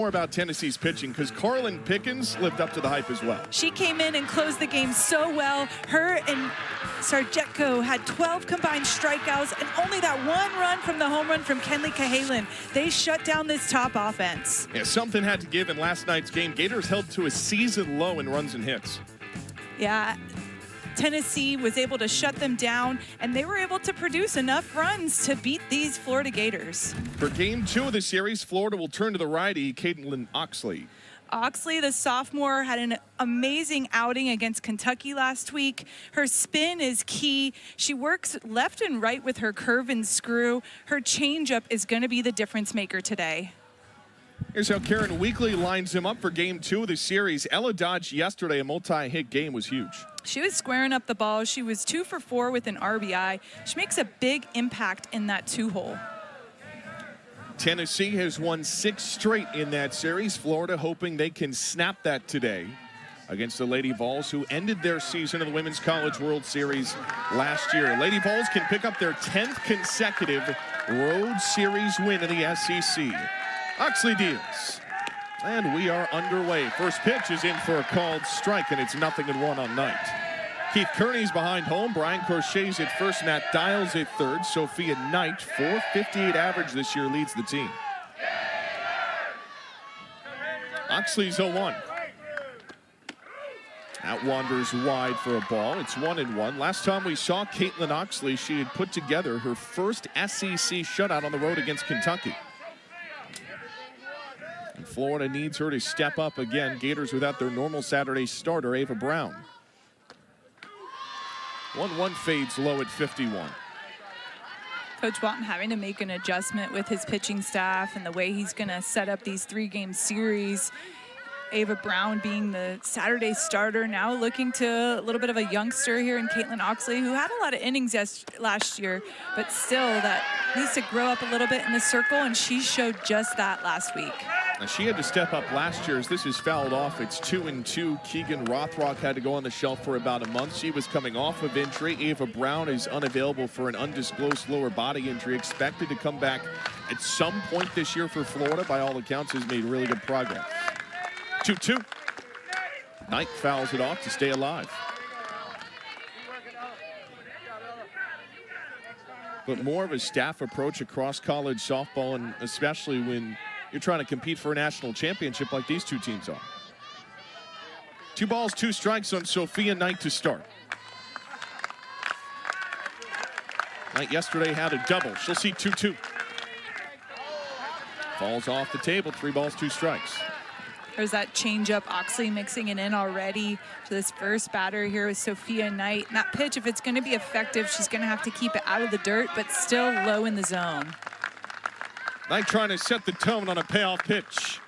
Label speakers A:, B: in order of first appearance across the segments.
A: More about Tennessee's pitching because Carlin Pickens lived up to the hype as well.
B: She came in and closed the game so well. Her and Sarjetko had 12 combined strikeouts and only that one run from the home run from Kenley Cahalan. They shut down this top offense.
A: Yeah, something had to give in last night's game. Gators held to a season low in runs and hits.
B: Yeah, Tennessee was able to shut them down, and they were able to produce enough runs to beat these Florida Gators.
A: For game 2 of the series, Florida will turn to the righty, Caitlin Oxley.
B: Oxley, the sophomore, had an amazing outing against Kentucky last week. Her spin is key. She works left and right with her curve and screw. Her changeup is going to be the difference maker today.
A: Here's how Karen Weekly lines him up for game 2 of the series. Ella Dodge yesterday, a multi-hit game, was huge.
B: She was squaring up the ball. She was 2 for 4 with an RBI. She makes a big impact in that 2-hole.
A: Tennessee has won 6 straight in that series. Florida hoping they can snap that today against the Lady Vols, who ended their season of the Women's College World Series last year. Lady Vols can pick up their 10th consecutive road series win in the SEC. Oxley deals. And we are underway. First pitch is in for a called strike, and it's 0-1 on night. Keith Kearney's behind home. Brian Crochet's at first. Nat Dials at third. Sophia Knight, .458 average this year, leads the team. Oxley's 0-1. That wanders wide for a ball. It's 1-1. Last time we saw Caitlin Oxley, she had put together her first SEC shutout on the road against Kentucky. And Florida needs her to step up again. Gators without their normal Saturday starter, Ava Brown. 1-1 fades low at 51.
B: Coach Walton having to make an adjustment with his pitching staff and the way he's going to set up these 3-game series. Ava Brown being the Saturday starter, now looking to a little bit of a youngster here in Caitlin Oxley, who had a lot of innings last year, but still that needs to grow up a little bit in the circle, and she showed just that last week.
A: Now, she had to step up last year as this is fouled off. It's 2-2. Keegan Rothrock had to go on the shelf for about a month. She was coming off of injury. Ava Brown is unavailable for an undisclosed lower body injury, expected to come back at some point this year for Florida. By all accounts, has made really good progress. 2-2. Knight fouls it off to stay alive. But more of a staff approach across college softball, and especially when you're trying to compete for a national championship like these two teams are. 2 balls, 2 strikes on Sophia Knight to start. Knight yesterday had a double. She'll see 2-2. Falls off the table, 3 balls, 2 strikes.
B: There's that changeup. Oxley mixing it in already to this first batter here with Sophia Knight. And that pitch, if it's going to be effective, she's going to have to keep it out of the dirt, but still low in the zone.
A: Knight trying to set the tone on a payoff pitch.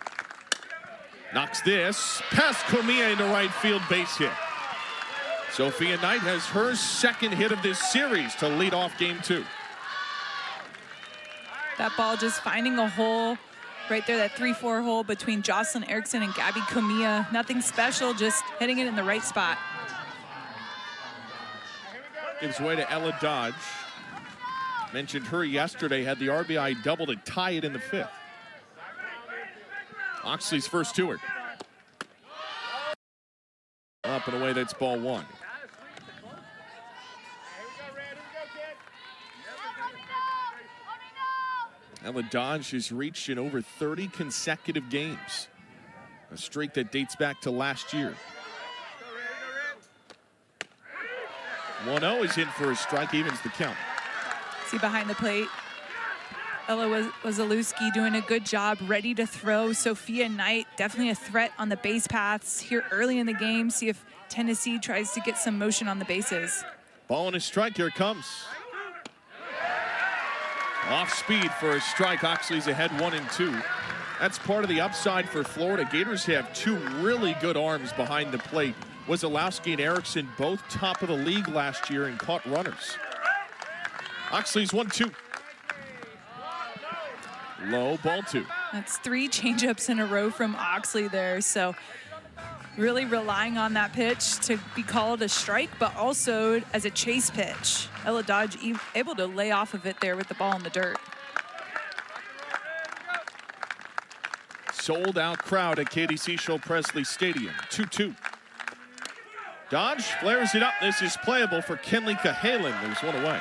A: Knocks this past Comia into right field, base hit. Sophia Knight has her 2nd hit of this series to lead off game 2.
B: That ball just finding a hole right there, that 3-4 hole between Jocelyn Erickson and Gabby Comia. Nothing special, just hitting it in the right spot.
A: Gives way to Ella Dodge. Mentioned her yesterday, had the RBI double to tie it in the 5th. Oxley's first to her. Up and away, that's ball 1. Ella Dodge has reached in over 30 consecutive games. A streak that dates back to last year. 1-0 is in for a strike, evens the count.
B: See behind the plate, Ella Wazalewski doing a good job, ready to throw. Sophia Knight, definitely a threat on the base paths here early in the game. See if Tennessee tries to get some motion on the bases.
A: Ball and a strike, here it comes. Off speed for a strike. Oxley's ahead 1-2. That's part of the upside for Florida. Gators have 2 really good arms behind the plate. Wazalewski and Erickson both top of the league last year and caught runners. Oxley's 1-2. Low, ball 2.
B: That's 3 changeups in a row from Oxley there. So really relying on that pitch to be called a strike, but also as a chase pitch. Ella Dodge able to lay off of it there with the ball in the dirt.
A: Sold out crowd at Katie Cecil Presley Stadium. 2-2. Dodge flares it up. This is playable for Kenley Cahalan. There's one away.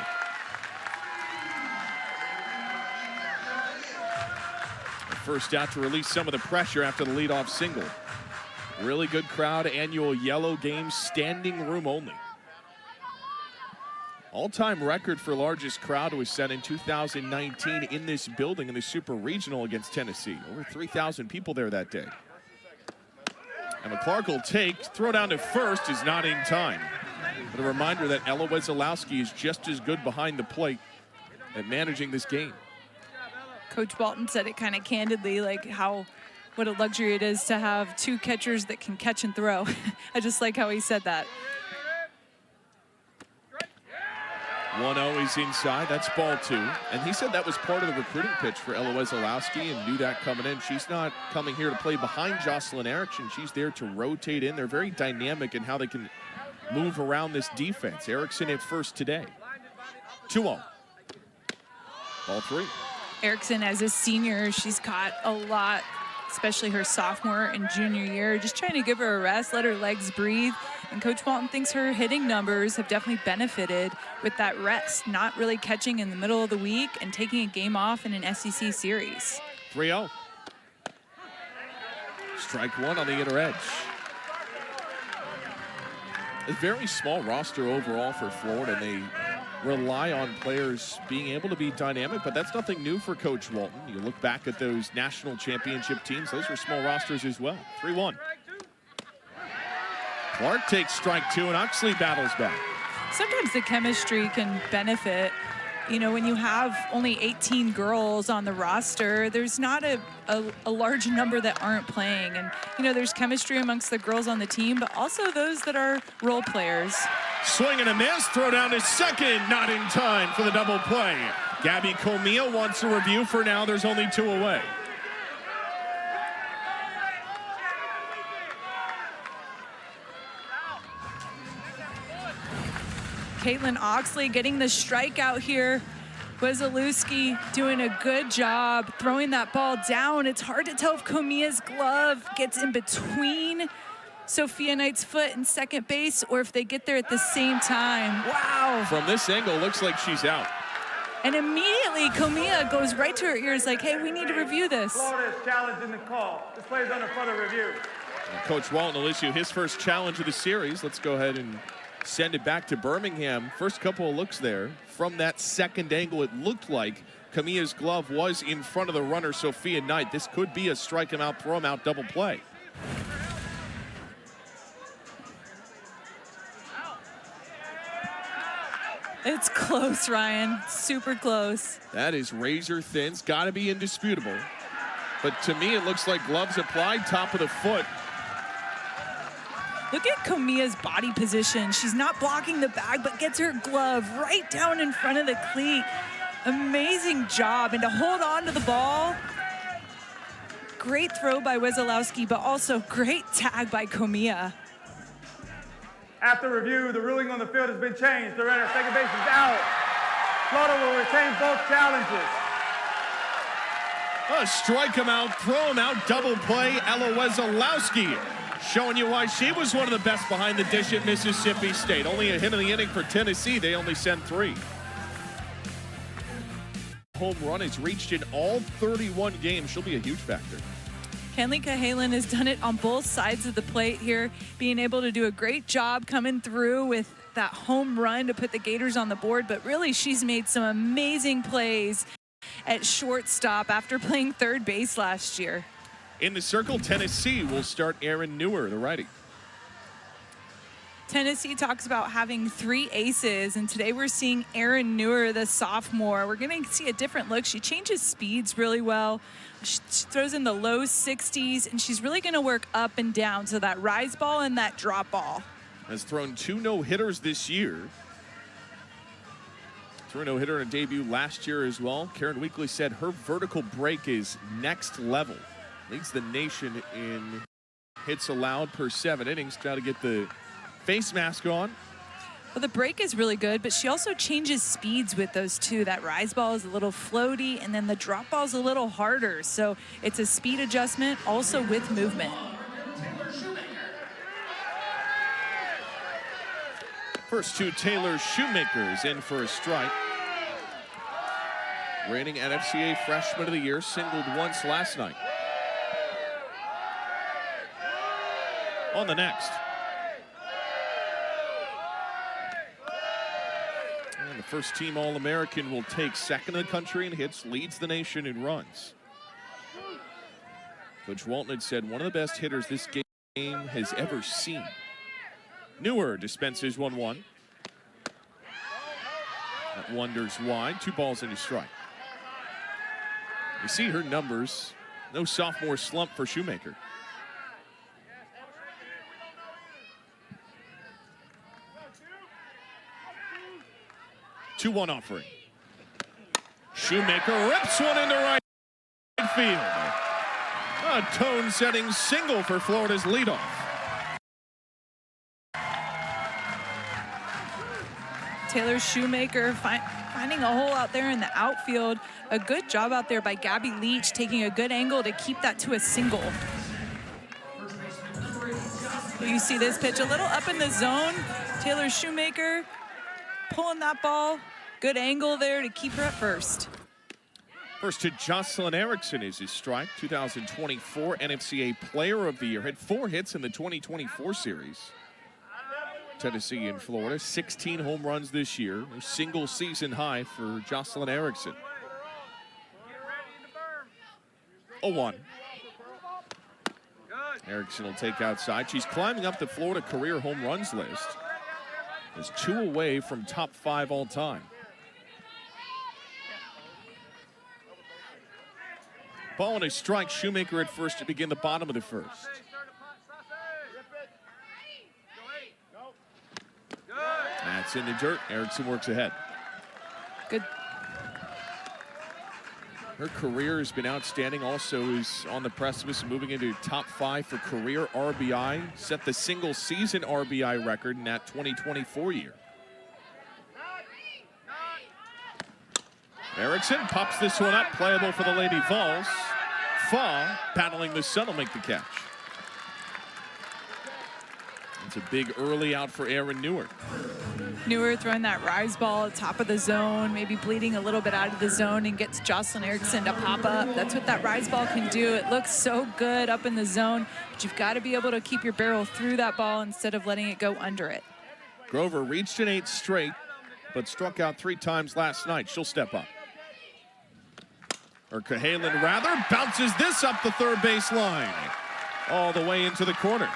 A: First out to release some of the pressure after the leadoff single. Really good crowd. Annual Yellow Games, standing room only. All-time record for largest crowd was set in 2019 in this building in the Super Regional against Tennessee. Over 3,000 people there that day. And McClark will take. Throw down to first is not in time. But a reminder that Ella Wesolowski is just as good behind the plate at managing this game.
B: Coach Walton said it kind of candidly, like what a luxury it is to have two catchers that can catch and throw. I just like how he said that.
A: 1-0 is inside. That's ball 2. And he said that was part of the recruiting pitch for Ella Wesolowski and knew that coming in. She's not coming here to play behind Jocelyn Erickson. She's there to rotate in. They're very dynamic in how they can move around this defense. Erickson at first today. 2-0. Ball 3.
B: Erickson, as a senior, she's caught a lot, especially her sophomore and junior year, just trying to give her a rest, let her legs breathe. And Coach Walton thinks her hitting numbers have definitely benefited with that rest, not really catching in the middle of the week and taking a game off in an SEC series.
A: 3-0. Strike one on the inner edge. A very small roster overall for Florida. They rely on players being able to be dynamic, but that's nothing new for Coach Walton. You look back at those national championship teams, those were small rosters as well. 3-1. Clark takes strike 2 and Oxley battles back.
B: Sometimes the chemistry can benefit. You know, when you have only 18 girls on the roster, there's not a large number that aren't playing. And, you know, there's chemistry amongst the girls on the team, but also those that are role players.
A: Swing and a miss, throw down to second, not in time for the double play. Gabby Comia wants a review. For now, there's only 2 away.
B: Caitlin Oxley getting the strikeout here. Wesolowski doing a good job throwing that ball down. It's hard to tell if Comia's glove gets in between Sophia Knight's foot and second base or if they get there at the same time. Wow.
A: From this angle, looks like she's out.
B: And immediately Comia goes right to her ears like, hey, we need to review this.
C: Florida is challenging the call. This play is under further review.
A: And Coach Walton will issue his first challenge of the series. Let's go ahead and send it back to Birmingham. First couple of looks there. From that second angle, it looked like Comia's glove was in front of the runner, Sophia Knight. This could be a strike him out, throw him out double play.
B: It's close, Ryan. Super close.
A: That is razor thin. It's got to be indisputable. But to me, it looks like gloves applied, top of the foot.
B: Look at Comia's body position. She's not blocking the bag, but gets her glove right down in front of the cleat. Amazing job. And to hold on to the ball, great throw by Wesolowski, but also great tag by Comia.
C: After review, the ruling on the field has been changed. The runner at second base is out. Florida will retain both challenges.
A: Strike him out, throw him out, double play. Ella Wesolowski showing you why she was one of the best behind the dish at Mississippi State. Only a hit in the inning for Tennessee. They only sent 3. Home run is reached in all 31 games. She'll be a huge factor.
B: Kenley Cahalan has done it on both sides of the plate here, being able to do a great job coming through with that home run to put the Gators on the board, but really she's made some amazing plays at shortstop after playing third base last year.
A: In the circle, Tennessee will start Aaron Newer, the righty.
B: Tennessee talks about having 3 aces, and today we're seeing Aaron Newer, the sophomore. We're going to see a different look. She changes speeds really well. She throws in the low 60s, and she's really going to work up and down, so that rise ball and that drop ball.
A: Has thrown 2 no-hitters this year. Threw a no-hitter in a debut last year as well. Karen Weekly said her vertical break is next level. Leads the nation in hits allowed per 7 innings. Got to get the face mask on.
B: Well, the break is really good, but she also changes speeds with those two. That rise ball is a little floaty, and then the drop ball is a little harder. So it's a speed adjustment also with movement.
A: First two Taylor Shoemakers in for a strike. Reigning NFCA Freshman of the Year, singled once last night. On the next. And the first team All-American will take second in the country in hits, leads the nation in runs. Coach Walton had said one of the best hitters this game has ever seen. Newer dispenses 1-1. That wonders wide. 2 balls and a strike. You see her numbers. No sophomore slump for Shoemaker. Two-one offering. Shoemaker rips one into right field. A tone-setting single for Florida's leadoff.
B: Taylor Shoemaker finding a hole out there in the outfield. A good job out there by Gabby Leach, taking a good angle to keep that to a single. You see this pitch a little up in the zone. Taylor Shoemaker pulling that ball. Good angle there to keep her at first.
A: First to Jocelyn Erickson is his strike. 2024 NFCA Player of the Year. Had 4 hits in the 2024 series. Tennessee and Florida. 16 home runs this year. A single season high for Jocelyn Erickson. 0-1. Erickson will take outside. She's climbing up the Florida career home runs list. Is 2 away from top 5 all time. Ball and a strike. Shoemaker at first to begin the bottom of the first. That's in the dirt. Erickson works ahead.
B: Good.
A: Her career has been outstanding. Also is on the precipice of moving into top 5 for career RBI. Set the single season RBI record in that 2024 year. Erickson pops this one up. Playable for the Lady Vols. Faw, battling the sun, will make the catch. It's a big early out for Aaron Newer.
B: Newer throwing that rise ball at top of the zone, maybe bleeding a little bit out of the zone and gets Jocelyn Erickson to pop up. That's what that rise ball can do. It looks so good up in the zone, but you've got to be able to keep your barrel through that ball instead of letting it go under it.
A: Grover reached an 8 straight, but struck out 3 times last night. She'll step up. Or Cahalan rather, bounces this up the third base line. All the way into the corner.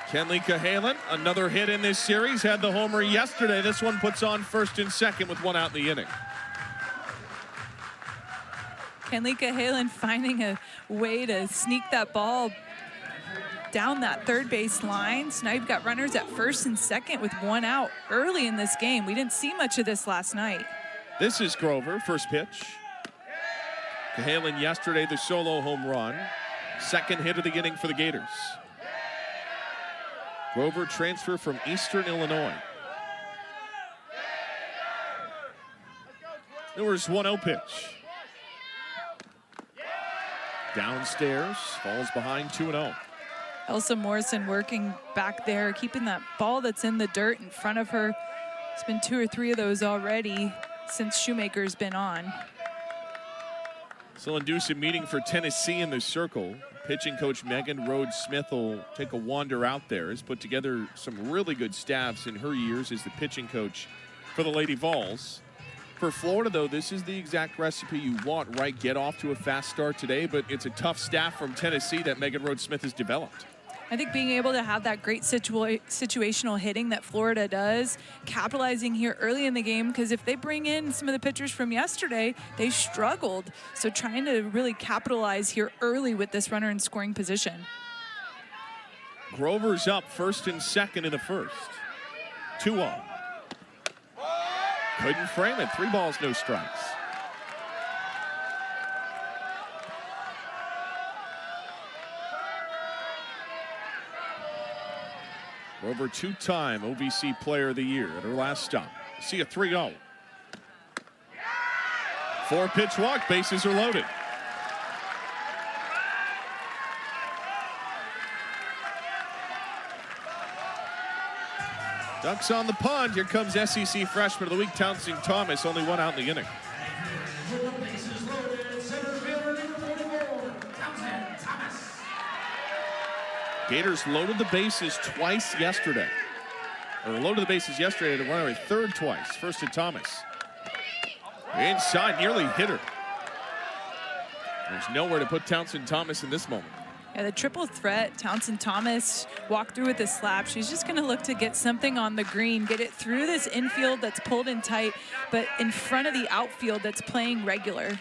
A: Kenley Cahalan, another hit in this series, had the homer yesterday. This one puts on first and second with 1 out in the inning.
B: Kenley Cahalan finding a way to sneak that ball down that third base line. So now you've got runners at first and second with 1 out early in this game. We didn't see much of this last night.
A: This is Grover, first pitch. Cahalan yesterday, the solo home run. Second hit of the inning for the Gators. Grover transfer from Eastern Illinois. Newer's 1-0 pitch. Downstairs, falls behind 2-0.
B: Elsa Morrison working back there, keeping that ball that's in the dirt in front of her. It's been 2 or 3 of those already since Shoemaker's been on.
A: So will induce a meeting for Tennessee in the circle. Pitching coach Megan Rhodes-Smith will take a wander out there. Has put together some really good staffs in her years as the pitching coach for the Lady Vols. For Florida, though, this is the exact recipe you want, right? Get off to a fast start today, but it's a tough staff from Tennessee that Megan Rhodes-Smith has developed.
B: I think being able to have that great situational hitting that Florida does, capitalizing here early in the game, because if they bring in some of the pitchers from yesterday, they struggled. So trying to really capitalize here early with this runner in scoring position.
A: Grover's up first and second in the first. 2-0. Couldn't frame it. 3 balls, no strikes. Over two-time OVC Player of the Year at her last stop. See a 3-0. 4-pitch walk, bases are loaded. Ducks on the pond. Here comes SEC Freshman of the Week, Townsend Thomas. Only one out in the inning. Gators loaded the bases twice yesterday. Or loaded the bases yesterday to run a third twice. First to Thomas. Inside, nearly hit her. There's nowhere to put Townsend Thomas in this moment.
B: Yeah, the triple threat, Townsend Thomas walked through with a slap. She's just going to look to get something on the green, get it through this infield that's pulled in tight, but in front of the outfield that's playing regular.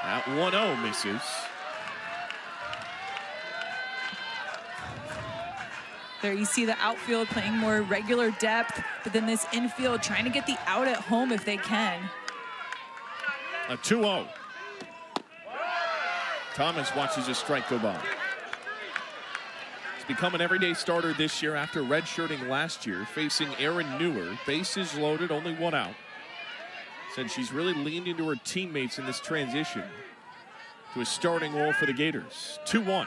A: That 1-0 misses.
B: There you see the outfield playing more regular depth, but then this infield trying to get the out at home if they can.
A: A 2-0. Thomas watches a strike go by. He's become an everyday starter this year after redshirting last year, facing Aaron Newer. Bases loaded, only one out. Said she's really leaned into her teammates in this transition to a starting role for the Gators. 2-1.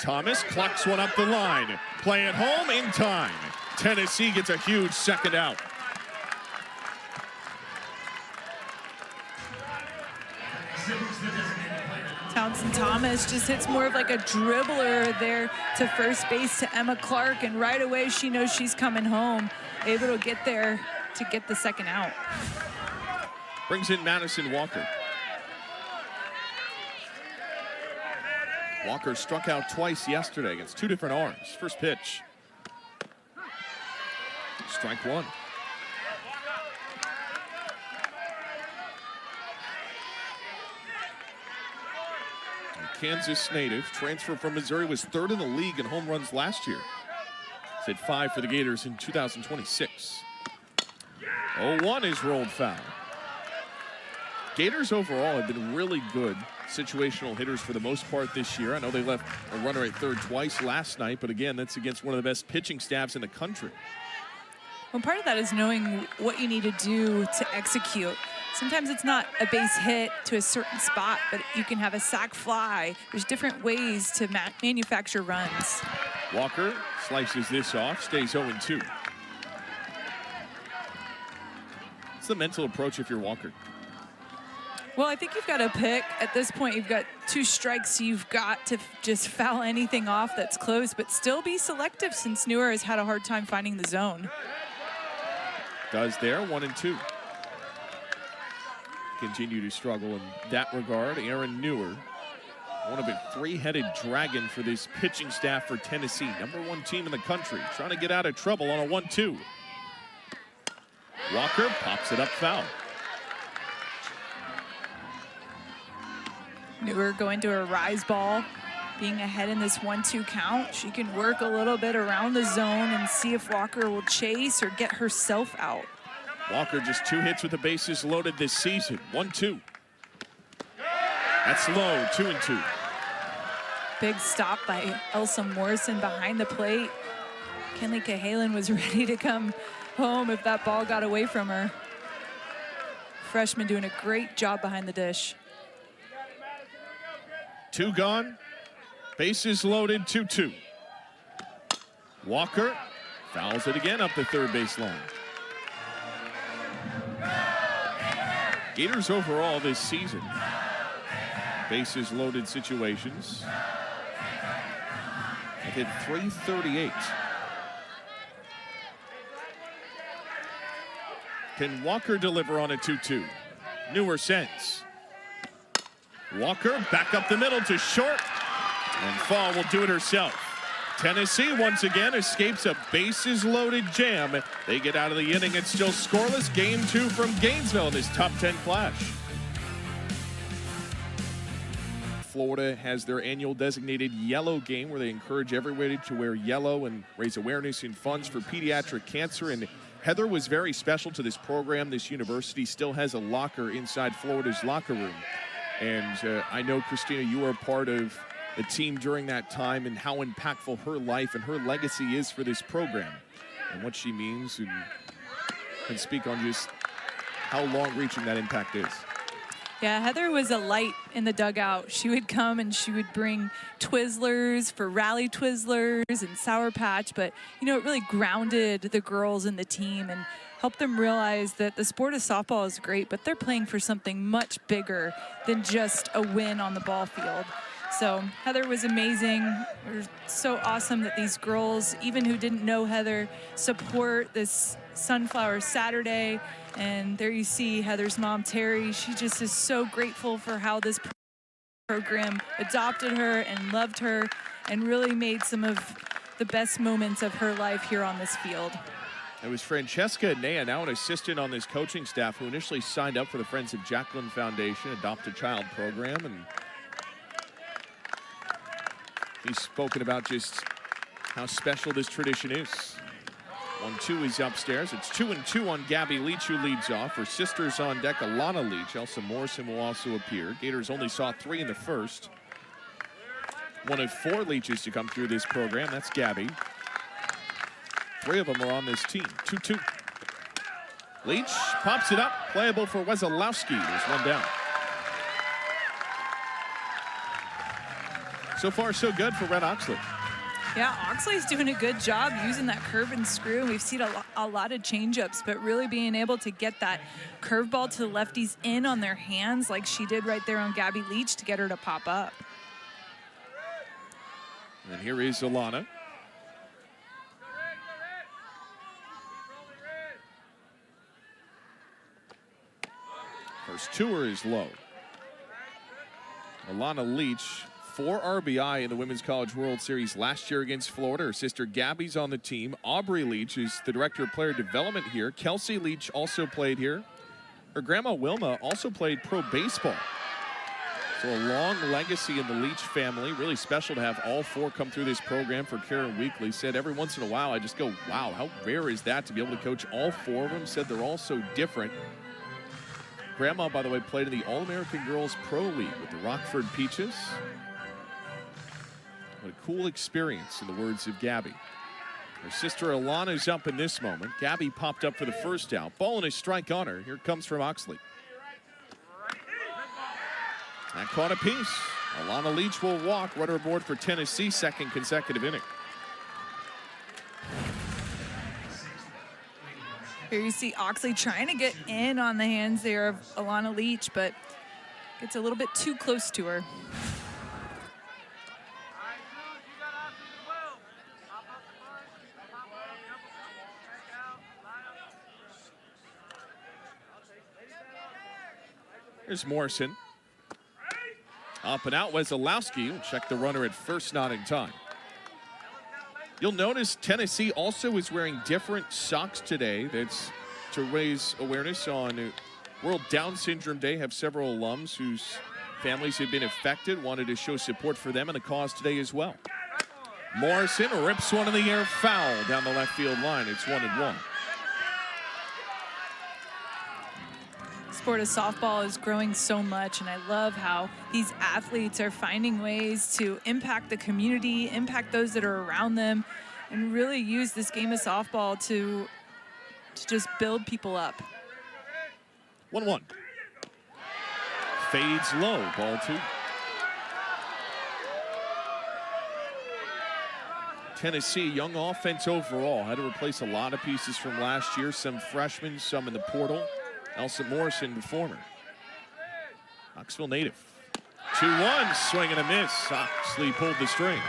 A: Thomas clocks one up the line. Play at home in time. Tennessee gets a huge second out.
B: Townsend Thomas just hits more of like a dribbler there to first base to Emma Clark, and right away she knows she's coming home, able to get there to get the second out.
A: Brings in Madison Walker. Walker struck out twice yesterday against two different arms. First pitch. Strike one. Kansas native, transfer from Missouri, was third in the league in home runs last year. He's hit 5 for the Gators in 2026. 0-1 is rolled foul. Gators overall have been really good situational hitters for the most part this year. I know they left a runner at third twice last night, but again, that's against one of the best pitching staffs in the country.
B: Well, part of that is knowing what you need to do to execute. Sometimes it's not a base hit to a certain spot, but you can have a sac fly. There's different ways to manufacture runs.
A: Walker slices this off, stays 0-2. What's the mental approach if you're Walker?
B: Well, I think you've got to pick. At this point, you've got 2 strikes. You've got to just foul anything off that's close, but still be selective since Newer has had a hard time finding the zone.
A: Does there, 1-2. Continue to struggle in that regard. Aaron Newer, one of a 3-headed dragon for this pitching staff for Tennessee. #1 team in the country, trying to get out of trouble on a 1-2. Walker pops it up foul.
B: Newer going to a rise ball, being ahead in this 1-2 count. She can work a little bit around the zone and see if Walker will chase or get herself out.
A: Walker just 2 hits with the bases loaded this season. 1-2. That's low, 2-2.
B: Big stop by Elsa Morrison behind the plate. Kenley Cahalan was ready to come home if that ball got away from her. Freshman doing a great job behind the dish.
A: 2 gone. Bases loaded, 2-2. Walker fouls it again up the third base line. Gators overall this season, bases loaded situations, have hit .338. Can Walker deliver on a 2-2? Newer sends. Walker back up the middle to short, and Fall will do it herself. Tennessee once again escapes a bases loaded jam. They get out of the inning. It's still scoreless. Game 2 from Gainesville in this top 10 clash. Florida has their annual designated yellow game where they encourage everybody to wear yellow and raise awareness and funds for pediatric cancer. And Heather was very special to this program. This university still has a locker inside Florida's locker room. And I know, Christina, you are part of the team during that time and how impactful her life and her legacy is for this program and what she means, and speak on just how long-reaching that impact is.
B: Yeah, Heather was a light in the dugout. She would come and she would bring Twizzlers for Rally Twizzlers and Sour Patch, but, you know, it really grounded the girls in the team and helped them realize that the sport of softball is great, but they're playing for something much bigger than just a win on the ball field. So Heather was amazing. It was so awesome that these girls, even who didn't know Heather, support this Sunflower Saturday. And there you see Heather's mom, Terry. She just is so grateful for how this program adopted her and loved her and really made some of the best moments of her life here on this field.
A: It was Francesca Nea, now an assistant on this coaching staff, who initially signed up for the Friends of Jacqueline Foundation Adopt a Child program, and he's spoken about just how special this tradition is. 1-2 is upstairs. It's 2-2 on Gabby Leach, who leads off. Her sister's on deck, Alana Leach. Elsa Morrison will also appear. Gators only saw 3 in the first. One of 4 Leaches to come through this program. That's Gabby. 3 of them are on this team. 2-2. Leach pops it up. Playable for Wesolowski. There's one down. So far, so good for Red Oxley.
B: Yeah, Oxley's doing a good job using that curve and screw. We've seen a lot of change-ups, but really being able to get that curveball to the lefties in on their hands like she did right there on Gabby Leach to get her to pop up.
A: And here is Alana. First tour is low. Alana Leach, 4 RBI in the Women's College World Series last year against Florida. Her sister Gabby's on the team. Aubrey Leach is the director of player development here. Kelsey Leach also played here. Her grandma Wilma also played pro baseball. So a long legacy in the Leach family. Really special to have all 4 come through this program. For Karen Weekly, said every once in a while I just go, wow, how rare is that to be able to coach all 4 of them. Said they're all so different. Grandma, by the way, played in the All-American Girls Pro League with the Rockford Peaches. What a cool experience, in the words of Gabby. Her sister Alana's up in this moment. Gabby popped up for the first out. Ball and a strike on her. Here it comes from Oxley. That caught a piece. Alana Leach will walk. Runner aboard for Tennessee, 2nd consecutive inning.
B: Here you see Oxley trying to get in on the hands there of Alana Leach, but gets a little bit too close to her.
A: Here's Morrison. Up and out, Wesolowski will check the runner at first, not in time. You'll notice Tennessee also is wearing different socks today. That's to raise awareness on World Down Syndrome Day. Have several alums whose families have been affected, wanted to show support for them and the cause today as well. Morrison rips one in the air, foul down the left field line. It's 1-1.
B: Sport of softball is growing so much, and I love how these athletes are finding ways to impact the community, impact those that are around them, and really use this game of softball to just build people up.
A: 1-1. Fades low, ball 2. Tennessee, young offense overall. Had to replace a lot of pieces from last year. Some freshmen, some in the portal. Elsa Morrison, the former. Knoxville native. 2-1, swing and a miss. Oxley pulled the string.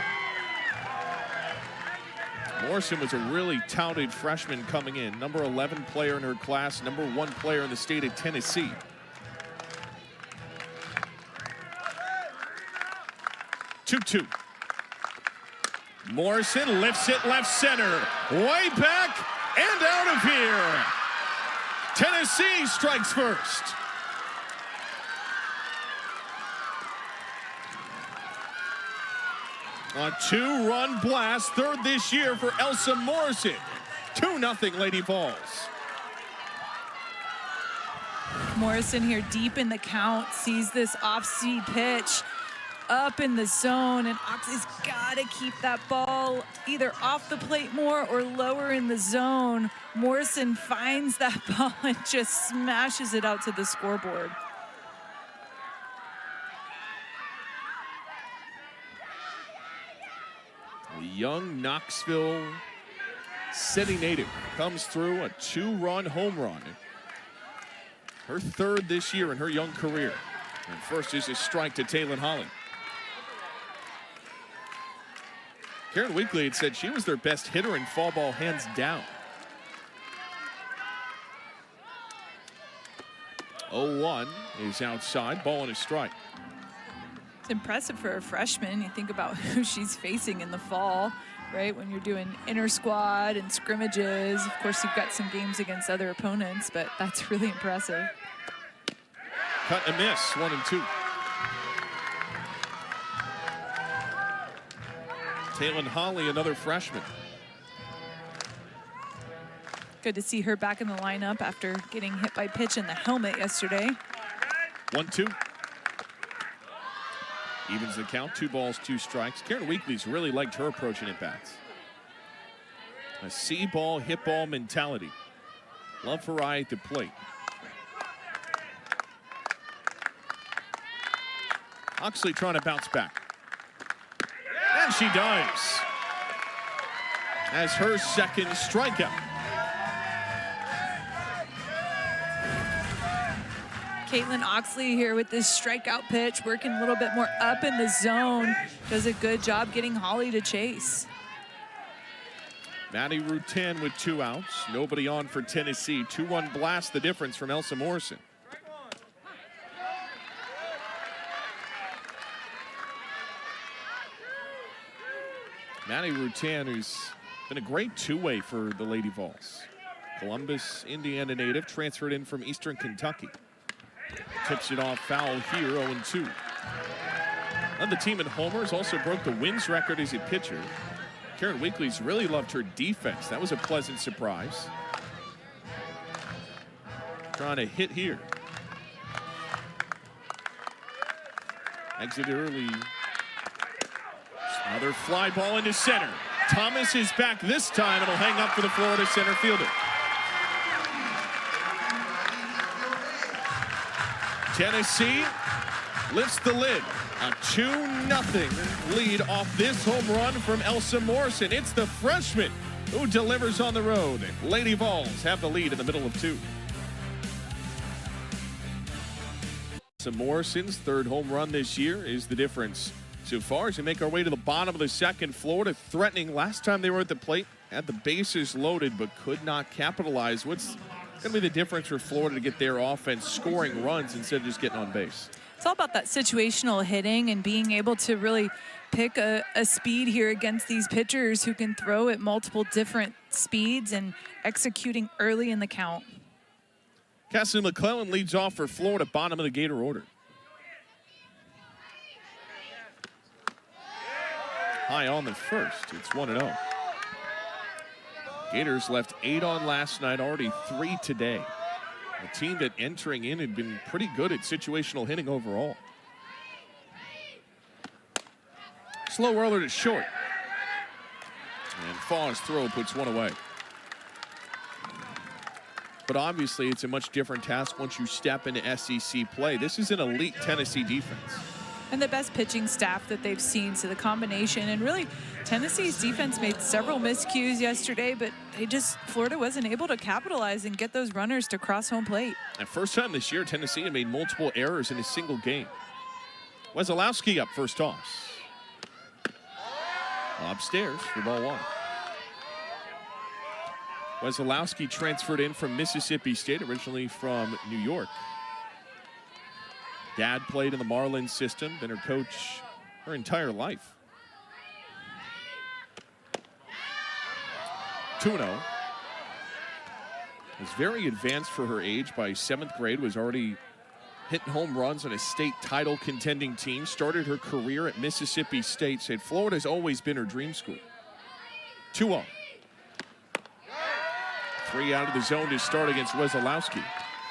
A: Morrison was a really touted freshman coming in. Number 11 player in her class, number 1 player in the state of Tennessee. Two. Morrison lifts it left center. Way back and out of here. Tennessee strikes first. A 2-run blast, 3rd this year for Elsa Morrison. 2-0 Lady Vols.
B: Morrison here deep in the count, sees this off-speed pitch, up in the zone, and Oxley's got to keep that ball either off the plate more or lower in the zone. Morrison finds that ball and just smashes it out to the scoreboard.
A: The young Knoxville City native comes through a 2-run home run. Her 3rd this year in her young career. And first is a strike to Taylon Holly. Karen Weekly had said she was their best hitter in fall ball, hands down. 0-1 is outside, ball and a strike.
B: It's impressive for a freshman. You think about who she's facing in the fall, right? When you're doing inter squad and scrimmages. Of course, you've got some games against other opponents, but that's really impressive.
A: Cut and miss, 1-2. Taylon Holly, another freshman.
B: Good to see her back in the lineup after getting hit by pitch in the helmet yesterday.
A: 1-2. Evens the count, 2 balls, 2 strikes. Karen Weekly's really liked her approach in at-bats. A see-ball, hit-ball mentality. Love her eye at the plate. Oxley trying to bounce back. And she does. As her 2nd strikeout.
B: Caitlin Oxley here with this strikeout pitch, working a little bit more up in the zone. Does a good job getting Holly to chase.
A: Maddie Rutan with 2 outs. Nobody on for Tennessee. 2-1 blast, the difference from Elsa Morrison. Maddie Rutan, who's been a great 2-way for the Lady Vols. Columbus, Indiana native, transferred in from Eastern Kentucky. Tips it off foul here, 0-2. Led the team in homers, also broke the wins record as a pitcher. Karen Weekly's really loved her defense. That was a pleasant surprise. Trying to hit here. Exit early. Another fly ball into center. Thomas is back this time. It'll hang up for the Florida center fielder. Tennessee lifts the lid. A 2-0 lead off this home run from Elsa Morrison. It's the freshman who delivers on the road. Lady Vols have the lead in the middle of 2. Elsa Morrison's 3rd home run this year is the difference so far as we make our way to the bottom of the 2nd. Florida threatening. Last time they were at the plate, had the bases loaded, but could not capitalize. What's going to be the difference for Florida to get their offense scoring runs instead of just getting on base?
B: It's all about that situational hitting and being able to really pick a speed here against these pitchers who can throw at multiple different speeds and executing early in the count.
A: Cassie McClellan leads off for Florida, bottom of the Gator order. High on the first, it's 1-0. Gators left 8 on last night, already 3 today. A team that entering in had been pretty good at situational hitting overall. Slow whirler to short. And Faw's throw puts one away. But obviously it's a much different task once you step into SEC play. This is an elite Tennessee defense.
B: And the best pitching staff that they've seen, so the combination. And really, Tennessee's defense made several miscues yesterday, but Florida wasn't able to capitalize and get those runners to cross home plate.
A: And first time this year, Tennessee had made multiple errors in a single game. Wesolowski up first toss. Upstairs for ball 1. Wesolowski transferred in from Mississippi State, originally from New York. Dad played in the Marlins system, been her coach her entire life. 2-0. Was very advanced for her age. By 7th grade, was already hitting home runs on a state title contending team. Started her career at Mississippi State. Said Florida's always been her dream school. 2-0. 3 out of the zone to start against Wesolowski.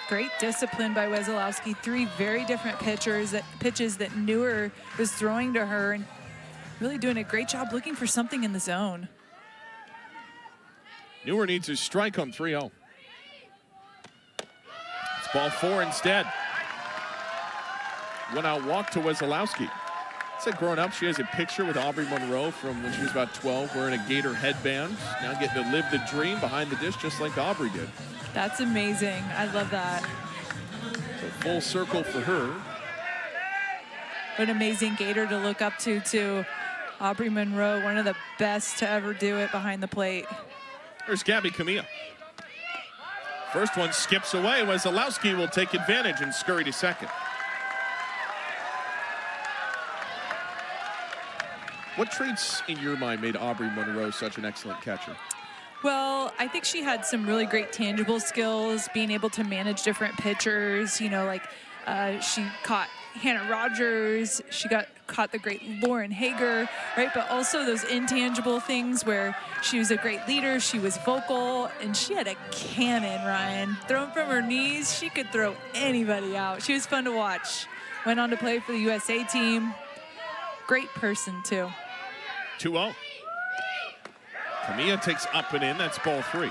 B: Great discipline by Wesolowski. 3 very different pitches that Neuer was throwing to her, and really doing a great job looking for something in the zone.
A: Neuer needs a strike on 3-0. It's ball 4 instead. One out walk to Wesolowski. Said growing up, she has a picture with Aubrey Monroe from when she was about 12, wearing a Gator headband. Now getting to live the dream behind the dish just like Aubrey did.
B: That's amazing. I love that.
A: So full circle for her.
B: What an amazing Gator to look up to, too. Aubrey Monroe, one of the best to ever do it behind the plate.
A: There's Gabby Camilla. First one skips away. Wesolowski will take advantage and scurry to second. What traits, in your mind, made Aubrey Monroe such an excellent catcher?
B: Well, I think she had some really great tangible skills, being able to manage different pitchers. You know, like she caught Hannah Rogers, she caught the great Lauren Hager, right? But also those intangible things where she was a great leader, she was vocal, and she had a cannon, Ryan. Thrown from her knees, she could throw anybody out. She was fun to watch. Went on to play for the USA team. Great person, too.
A: 2-0. Camilla takes up and in. That's ball 3.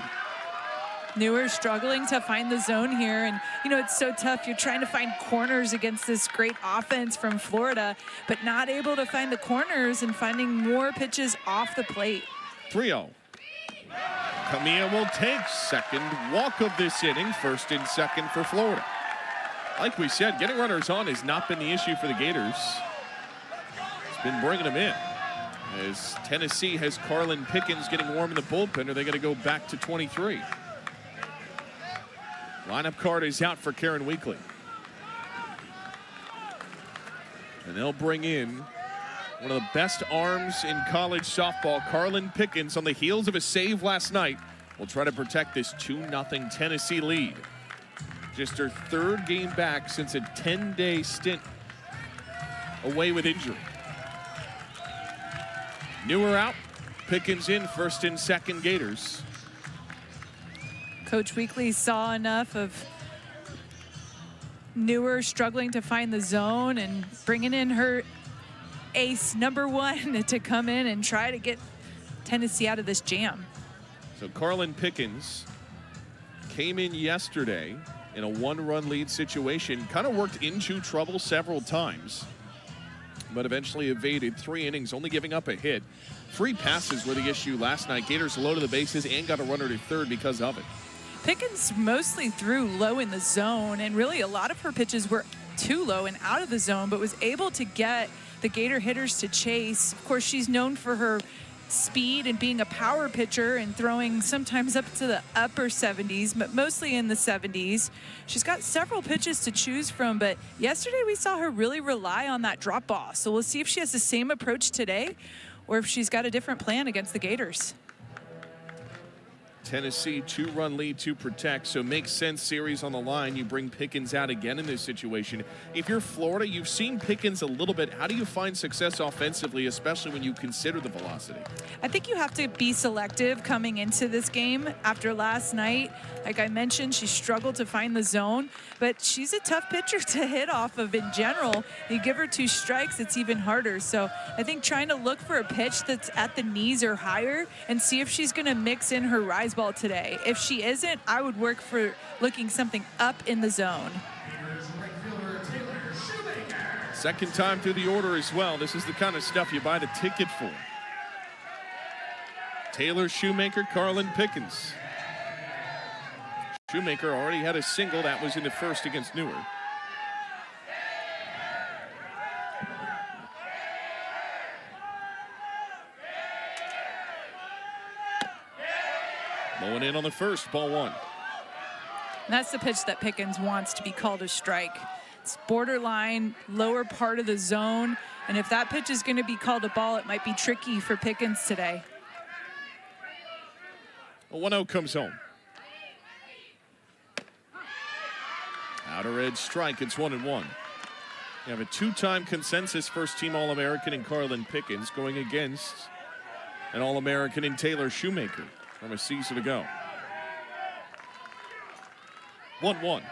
B: Neuer struggling to find the zone here, and you know it's so tough. You're trying to find corners against this great offense from Florida, but not able to find the corners and finding more pitches off the plate.
A: 3-0. Camilla will take second walk of this inning, first and second for Florida. Like we said, getting runners on has not been the issue for the Gators. It's been bringing them in. As Tennessee has Carlin Pickens getting warm in the bullpen, are they going to go back to 23? Lineup card is out for Karen Weekly. And they'll bring in one of the best arms in college softball, Carlin Pickens, on the heels of a save last night. Will try to protect this 2-0 Tennessee lead. Just her 3rd game back since a 10-day stint away with injury. Neuer out, Pickens in, first and second Gators.
B: Coach Weekly saw enough of Neuer struggling to find the zone and bringing in her ace, #1, to come in and try to get Tennessee out of this jam.
A: So Carlin Pickens came in yesterday in a 1-run lead situation, kind of worked into trouble several times, but eventually evaded 3 innings, only giving up a hit. 3 passes were the issue last night. Gators loaded the bases and got a runner to third because of it.
B: Pickens mostly threw low in the zone, and really a lot of her pitches were too low and out of the zone, but was able to get the Gator hitters to chase. Of course, she's known for her speed and being a power pitcher and throwing sometimes up to the upper 70s, but mostly in the 70s. She's got several pitches to choose from, but yesterday we saw her really rely on that drop ball. So we'll see if she has the same approach today or if she's got a different plan against the Gators.
A: Tennessee 2-run lead to protect, so makes sense. Series on the line. You bring Pickens out again in this situation. If you're Florida, you've seen Pickens a little bit. How do you find success offensively, especially when you consider the velocity?
B: I think you have to be selective coming into this game. After last night, like I mentioned, she struggled to find the zone, but she's a tough pitcher to hit off of in general. You give her 2 strikes, it's even harder. So I think trying to look for a pitch that's at the knees or higher and see if she's going to mix in her rise ball today. If she isn't, I would work for looking something up in the zone.
A: Second time through the order as well. This is the kind of stuff you buy the ticket for. Taylor Shoemaker, Carlin Pickens. Shoemaker already had a single. That was in the first against Neuer. Going in on the first, ball 1.
B: And that's the pitch that Pickens wants to be called a strike. It's borderline, lower part of the zone. And if that pitch is going to be called a ball, it might be tricky for Pickens today.
A: A 1-0 comes home. Outer edge strike, it's 1-1. You have a 2-time consensus first-team All-American in Carlin Pickens going against an All-American in Taylor Shoemaker from a season ago. 1-1.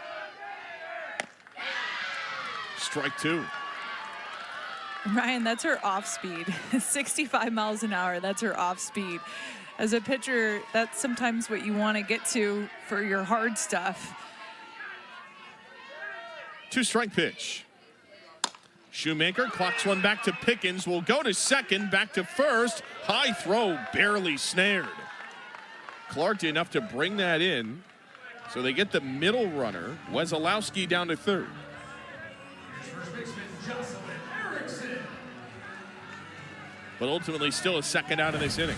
A: Strike two.
B: Ryan, that's her off speed. 65 miles an hour, that's her off speed. As a pitcher, that's sometimes what you want to get to for your hard stuff.
A: 2-strike pitch. Shoemaker clocks one back to Pickens. Will go to second, back to first. High throw, barely snared. Clark did enough to bring that in. So they get the middle runner, Wesolowski, down to third. But ultimately still a second out of this inning.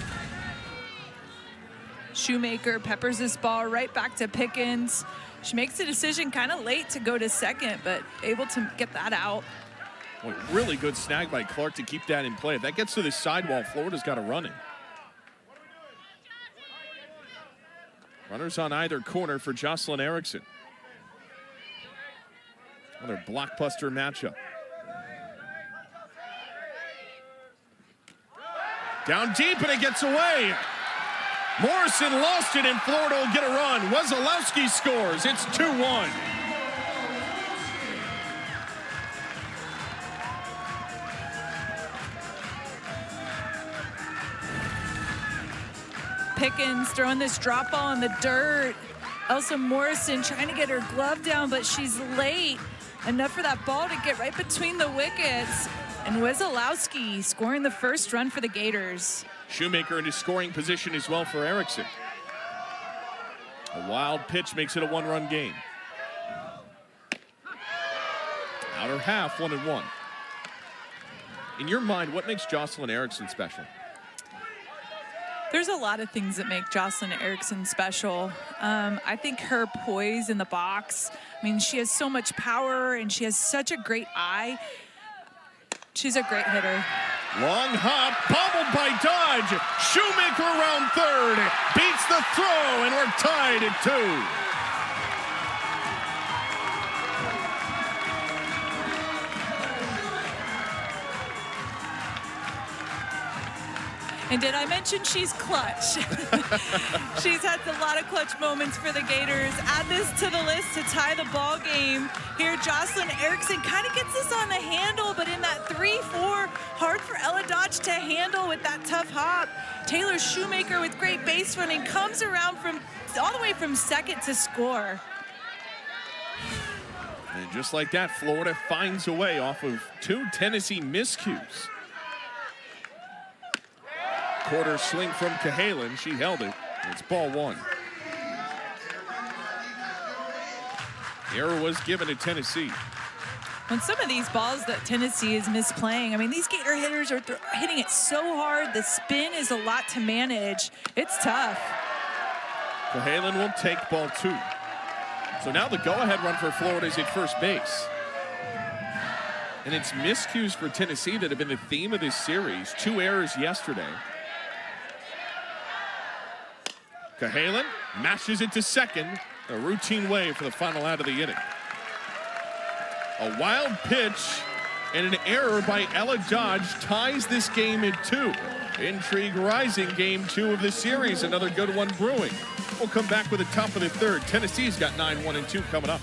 B: Shoemaker peppers this ball right back to Pickens. She makes the decision kind of late to go to second, but able to get that out.
A: Boy, really good snag by Clark to keep that in play. If that gets to the sidewall, Florida's got to run it. Runners on either corner for Jocelyn Erickson. Another blockbuster matchup. Down deep, and it gets away. Morrison lost it, and Florida will get a run. Wesolowski scores. It's 2-1.
B: Pickens throwing this drop ball in the dirt. Elsa Morrison trying to get her glove down, but she's late. Enough for that ball to get right between the wickets. And Wesolowski scoring the first run for the Gators.
A: Shoemaker into scoring position as well for Erickson. A wild pitch makes it a one-run game. Outer half, 1-1. In your mind, what makes Jocelyn Erickson special?
B: There's a lot of things that make Jocelyn Erickson special. I think her poise in the box. I mean, she has so much power and she has such a great eye. She's a great hitter.
A: Long hop, bobbled by Dodge. Shoemaker around third. Beats the throw, and we're tied at 2.
B: And did I mention she's clutch? She's had a lot of clutch moments for the Gators. Add this to the list to tie the ball game. Here, Jocelyn Erickson kind of gets this on the handle, but in that 3-4, hard for Ella Dodge to handle with that tough hop. Taylor Shoemaker with great base running comes around from all the way from second to score.
A: And just like that, Florida finds a way off of 2 Tennessee miscues. Quarter swing from Cahalan. She held it. It's ball 1. Error was given to Tennessee.
B: When some of these balls that Tennessee is misplaying, I mean, these Gator hitters are hitting it so hard. The spin is a lot to manage. It's tough.
A: Cahalan will take ball 2. So now the go-ahead run for Florida is at first base. And it's miscues for Tennessee that have been the theme of this series. 2 errors yesterday. Cahalan mashes it to second, a routine way for the final out of the inning. A wild pitch and an error by Ella Dodge ties this game at 2. Intrigue rising, game 2 of the series. Another good one brewing. We'll come back with the top of the third. Tennessee's got 9-1-2 coming up.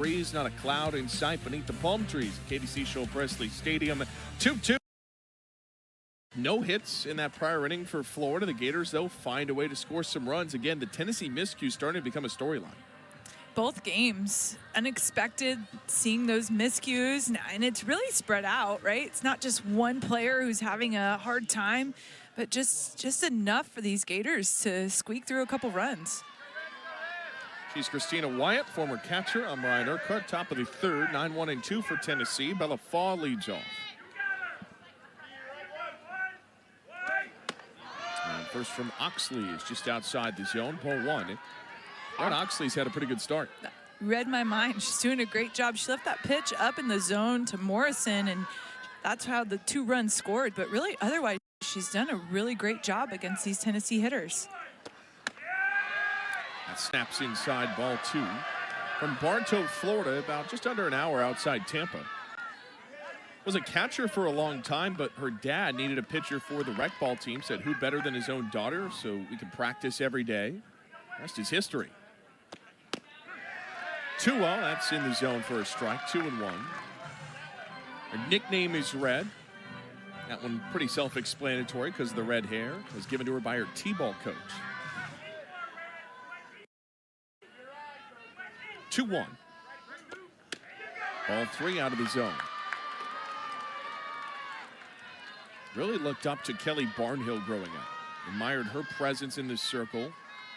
A: Breeze, not a cloud in sight beneath the palm trees. KDC Show Presley Stadium, 2-2. No hits in that prior inning for Florida. The Gators, though, find a way to score some runs. Again, the Tennessee miscue starting to become a storyline.
B: Both games, unexpected seeing those miscues, and it's really spread out, right? It's not just one player who's having a hard time, but just enough for these Gators to squeak through a couple runs.
A: She's Christina Wyatt, former catcher. I'm Ryan Urquhart, top of the third, 9-1-2 for Tennessee. Bella Faw leads off. First from Oxley is just outside the zone, ball 1. And Oxley's had a pretty good start.
B: Read my mind. She's doing a great job. She left that pitch up in the zone to Morrison, and that's how the 2 runs scored. But really, otherwise, she's done a really great job against these Tennessee hitters.
A: That snaps inside, ball 2. From Bartow, Florida, about just under an hour outside Tampa. Was a catcher for a long time, but her dad needed a pitcher for the rec ball team. Said, who better than his own daughter, so we can practice every day. Rest is history. 2-0, that's in the zone for a strike, 2-1. Her nickname is Red. That one pretty self-explanatory because the red hair was given to her by her T-ball coach. 2-1. Ball 3 out of the zone. Really looked up to Kelly Barnhill growing up. Admired her presence in the circle.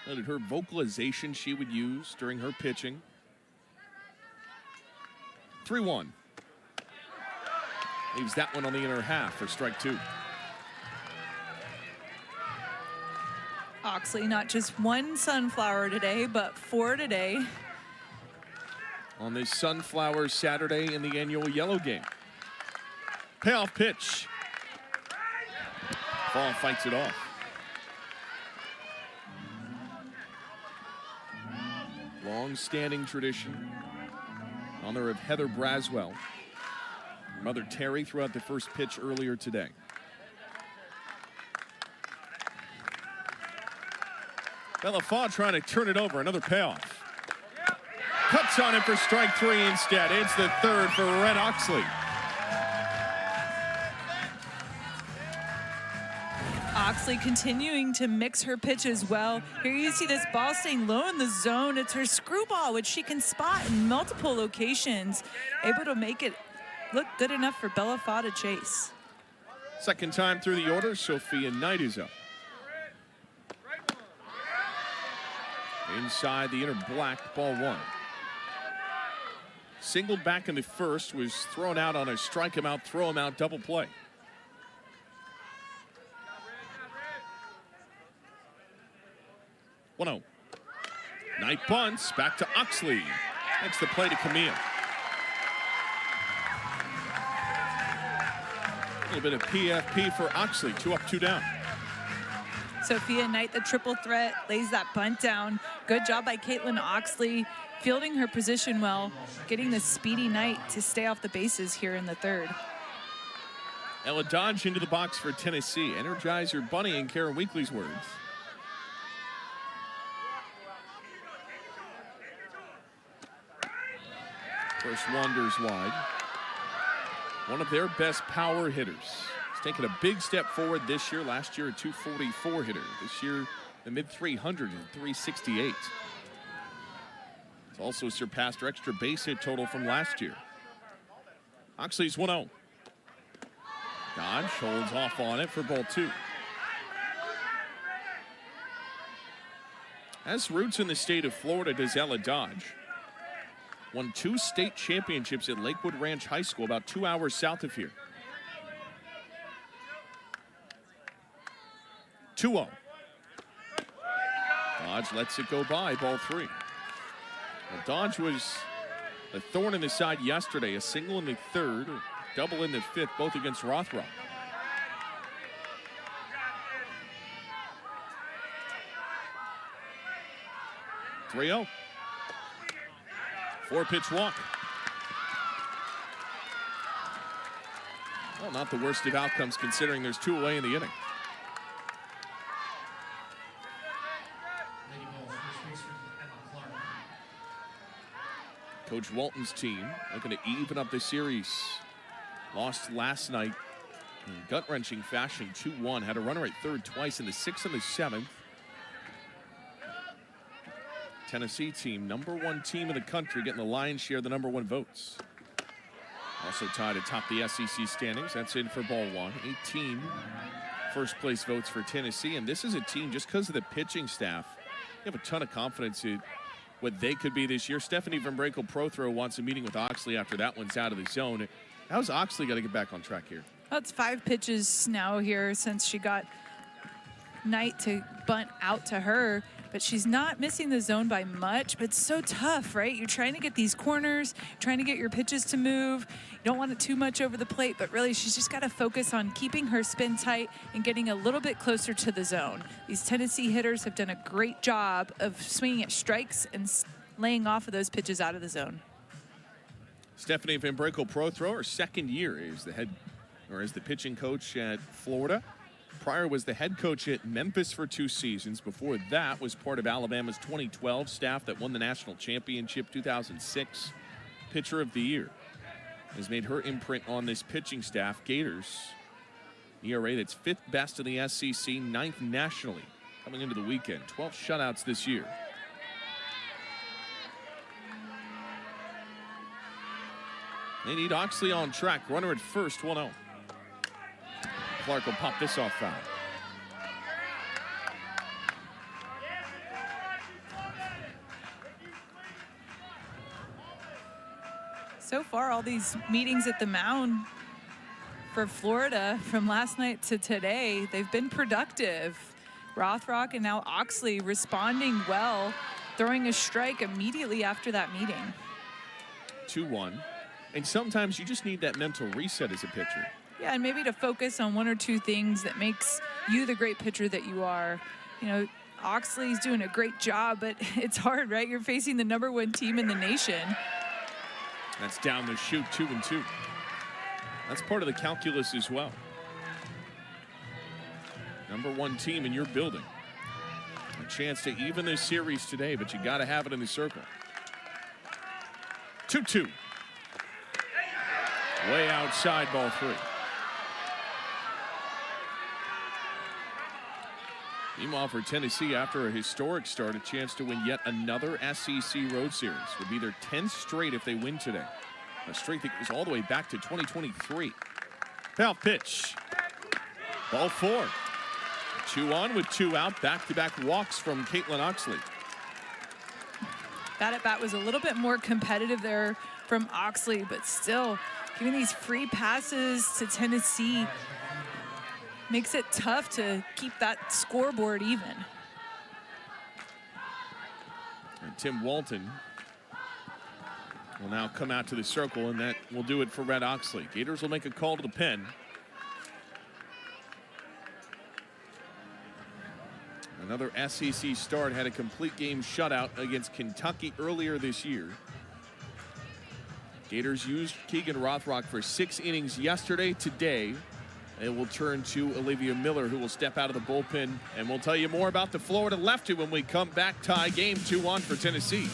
A: Noted her vocalization she would use during her pitching. 3-1. Leaves that one on the inner half for strike 2.
B: Oxley, not just one sunflower today, but 4 today.
A: On this Sunflower Saturday in the annual Yellow Game. Payoff pitch. Ball fights it off. Long-standing tradition. Honor of Heather Braswell. Her mother Terry threw out the first pitch earlier today. Bella Faw trying to turn it over. Another payoff. Cuts on it for strike 3 instead. It's the third for Red Oxley.
B: Oxley continuing to mix her pitch as well. Here you see this ball staying low in the zone. It's her screwball, which she can spot in multiple locations. Able to make it look good enough for Bella Faw to chase.
A: Second time through the order, Sophia Knight is up. Inside the inner black, ball 1. Singled back in the first, was thrown out on a strike him out, throw him out double play. One-0. Knight bunts, back to Oxley. Next the play to Camille. A little bit of PFP for Oxley, 2 up, 2 down.
B: Sophia Knight, the triple threat, lays that bunt down. Good job by Caitlin Oxley, fielding her position well, getting the speedy Knight to stay off the bases here in the third.
A: Ella Dodge into the box for Tennessee. Energizer Bunny in Karen Weekly's words. First wanders wide. One of their best power hitters. He's taken a big step forward this year. Last year, a 244 hitter. This year, the mid-300 and 368. It's also surpassed her extra base hit total from last year. Oxley's 1-0. Dodge holds off on it for ball 2. Has roots in the state of Florida, does Ella Dodge. Won 2 state championships at Lakewood Ranch High School, about 2 hours south of here. 2-0. Dodge lets it go by, ball 3. Well, Dodge was a thorn in the side yesterday, a single in the third, a double in the fifth, both against Rothrock. (3-0). 4-pitch walk. Well, not the worst of outcomes considering there's 2 away in the inning. Coach Walton's team looking to even up the series. Lost last night in gut-wrenching fashion, 2-1. Had a runner at third twice in the 6th and the 7th. Tennessee team, #1 team in the country, getting the lion's share of the #1 votes. Also tied atop the SEC standings. That's in for ball 1. 18 first place votes for Tennessee. And this is a team, just because of the pitching staff, you have a ton of confidence in what they could be this year. Stephanie Van Brakel, pro throw, wants a meeting with Oxley after that one's out of the zone. How's Oxley got to get back on track here?
B: Well, it's 5 pitches now here since she got Knight to bunt out to her. But she's not missing the zone by much, but it's so tough, right? You're trying to get these corners, trying to get your pitches to move. You don't want it too much over the plate, but really she's just got to focus on keeping her spin tight and getting a little bit closer to the zone. These Tennessee hitters have done a great job of swinging at strikes and laying off of those pitches out of the zone.
A: Stephanie Van Brakel, pro thrower, 2nd year as the head or as the pitching coach at Florida. Pryor was the head coach at Memphis for 2 seasons. Before that, was part of Alabama's 2012 staff that won the national championship. 2006 Pitcher of the Year. Has made her imprint on this pitching staff. Gators, ERA that's 5th best in the SEC, 9th nationally coming into the weekend. 12 shutouts this year. They need Oxley on track. Runner at first, 1-0. Clark will pop this off foul.
B: So far, all these meetings at the mound for Florida from last night to today, they've been productive. Rothrock and now Oxley responding well, throwing a strike immediately after that meeting.
A: 2-1. And sometimes you just need that mental reset as a pitcher.
B: Yeah, and maybe to focus on 1 or 2 things that makes you the great pitcher that you are. You know, Oxley's doing a great job, but it's hard, right? You're facing the #1 team in the nation.
A: That's down the chute, 2-2. That's part of the calculus as well. #1 team in your building. A chance to even this series today, but you got to have it in the circle. 2-2. Way outside, ball 3. Meanwhile, for Tennessee, after a historic start, a chance to win yet another SEC road series. Would be their 10th straight if they win today. A streak that goes all the way back to 2023. Payoff pitch. Ball 4. 2 on with 2 out. Back-to-back walks from Caitlin Oxley.
B: That at-bat was a little bit more competitive there from Oxley, but still giving these free passes to Tennessee makes it tough to keep that scoreboard even.
A: And Tim Walton will now come out to the circle, and that will do it for Red Oxley. Gators will make a call to the pen. Another SEC start, had a complete game shutout against Kentucky earlier this year. Gators used Keegan Rothrock for 6 innings yesterday. Today, it will turn to Olivia Miller, who will step out of the bullpen, and we'll tell you more about the Florida lefty when we come back. Tie game, 2-1 for Tennessee.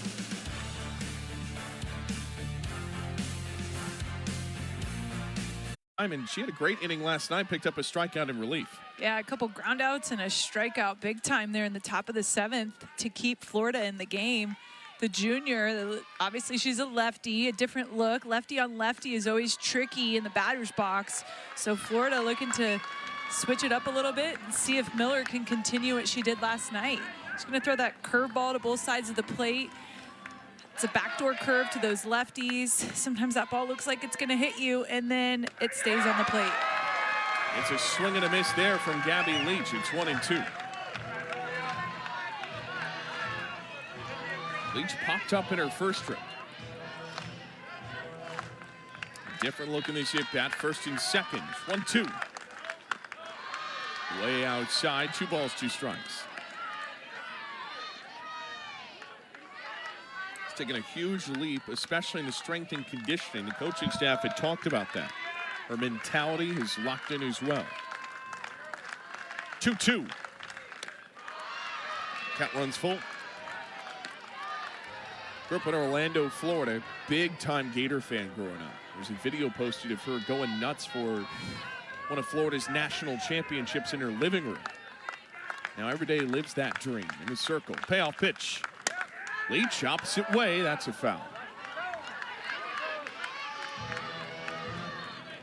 A: And she had a great inning last night, picked up a strikeout in relief.
B: Yeah, a couple groundouts and a strikeout big time there in the top of the 7th to keep Florida in the game. The junior, obviously she's a lefty, a different look. Lefty on lefty is always tricky in the batter's box. So Florida looking to switch it up a little bit and see if Miller can continue what she did last night. She's going to throw that curveball to both sides of the plate. It's a backdoor curve to those lefties. Sometimes that ball looks like it's going to hit you, and then it stays on the plate.
A: It's a swing and a miss there from Gabby Leach. It's 1-2. Leach popped up in her first trip. Different look in this at-bat. 1st and 2nd. 1-2. Way outside. 2 balls, 2 strikes. It's taken a huge leap, especially in the strength and conditioning. The coaching staff had talked about that. Her mentality is locked in as well. 2-2. Count runs full. Grew up in Orlando, Florida. Big-time Gator fan growing up. There's a video posted of her going nuts for one of Florida's national championships in her living room. Now every day lives that dream in the circle. Payoff pitch. Leach, opposite way. That's a foul.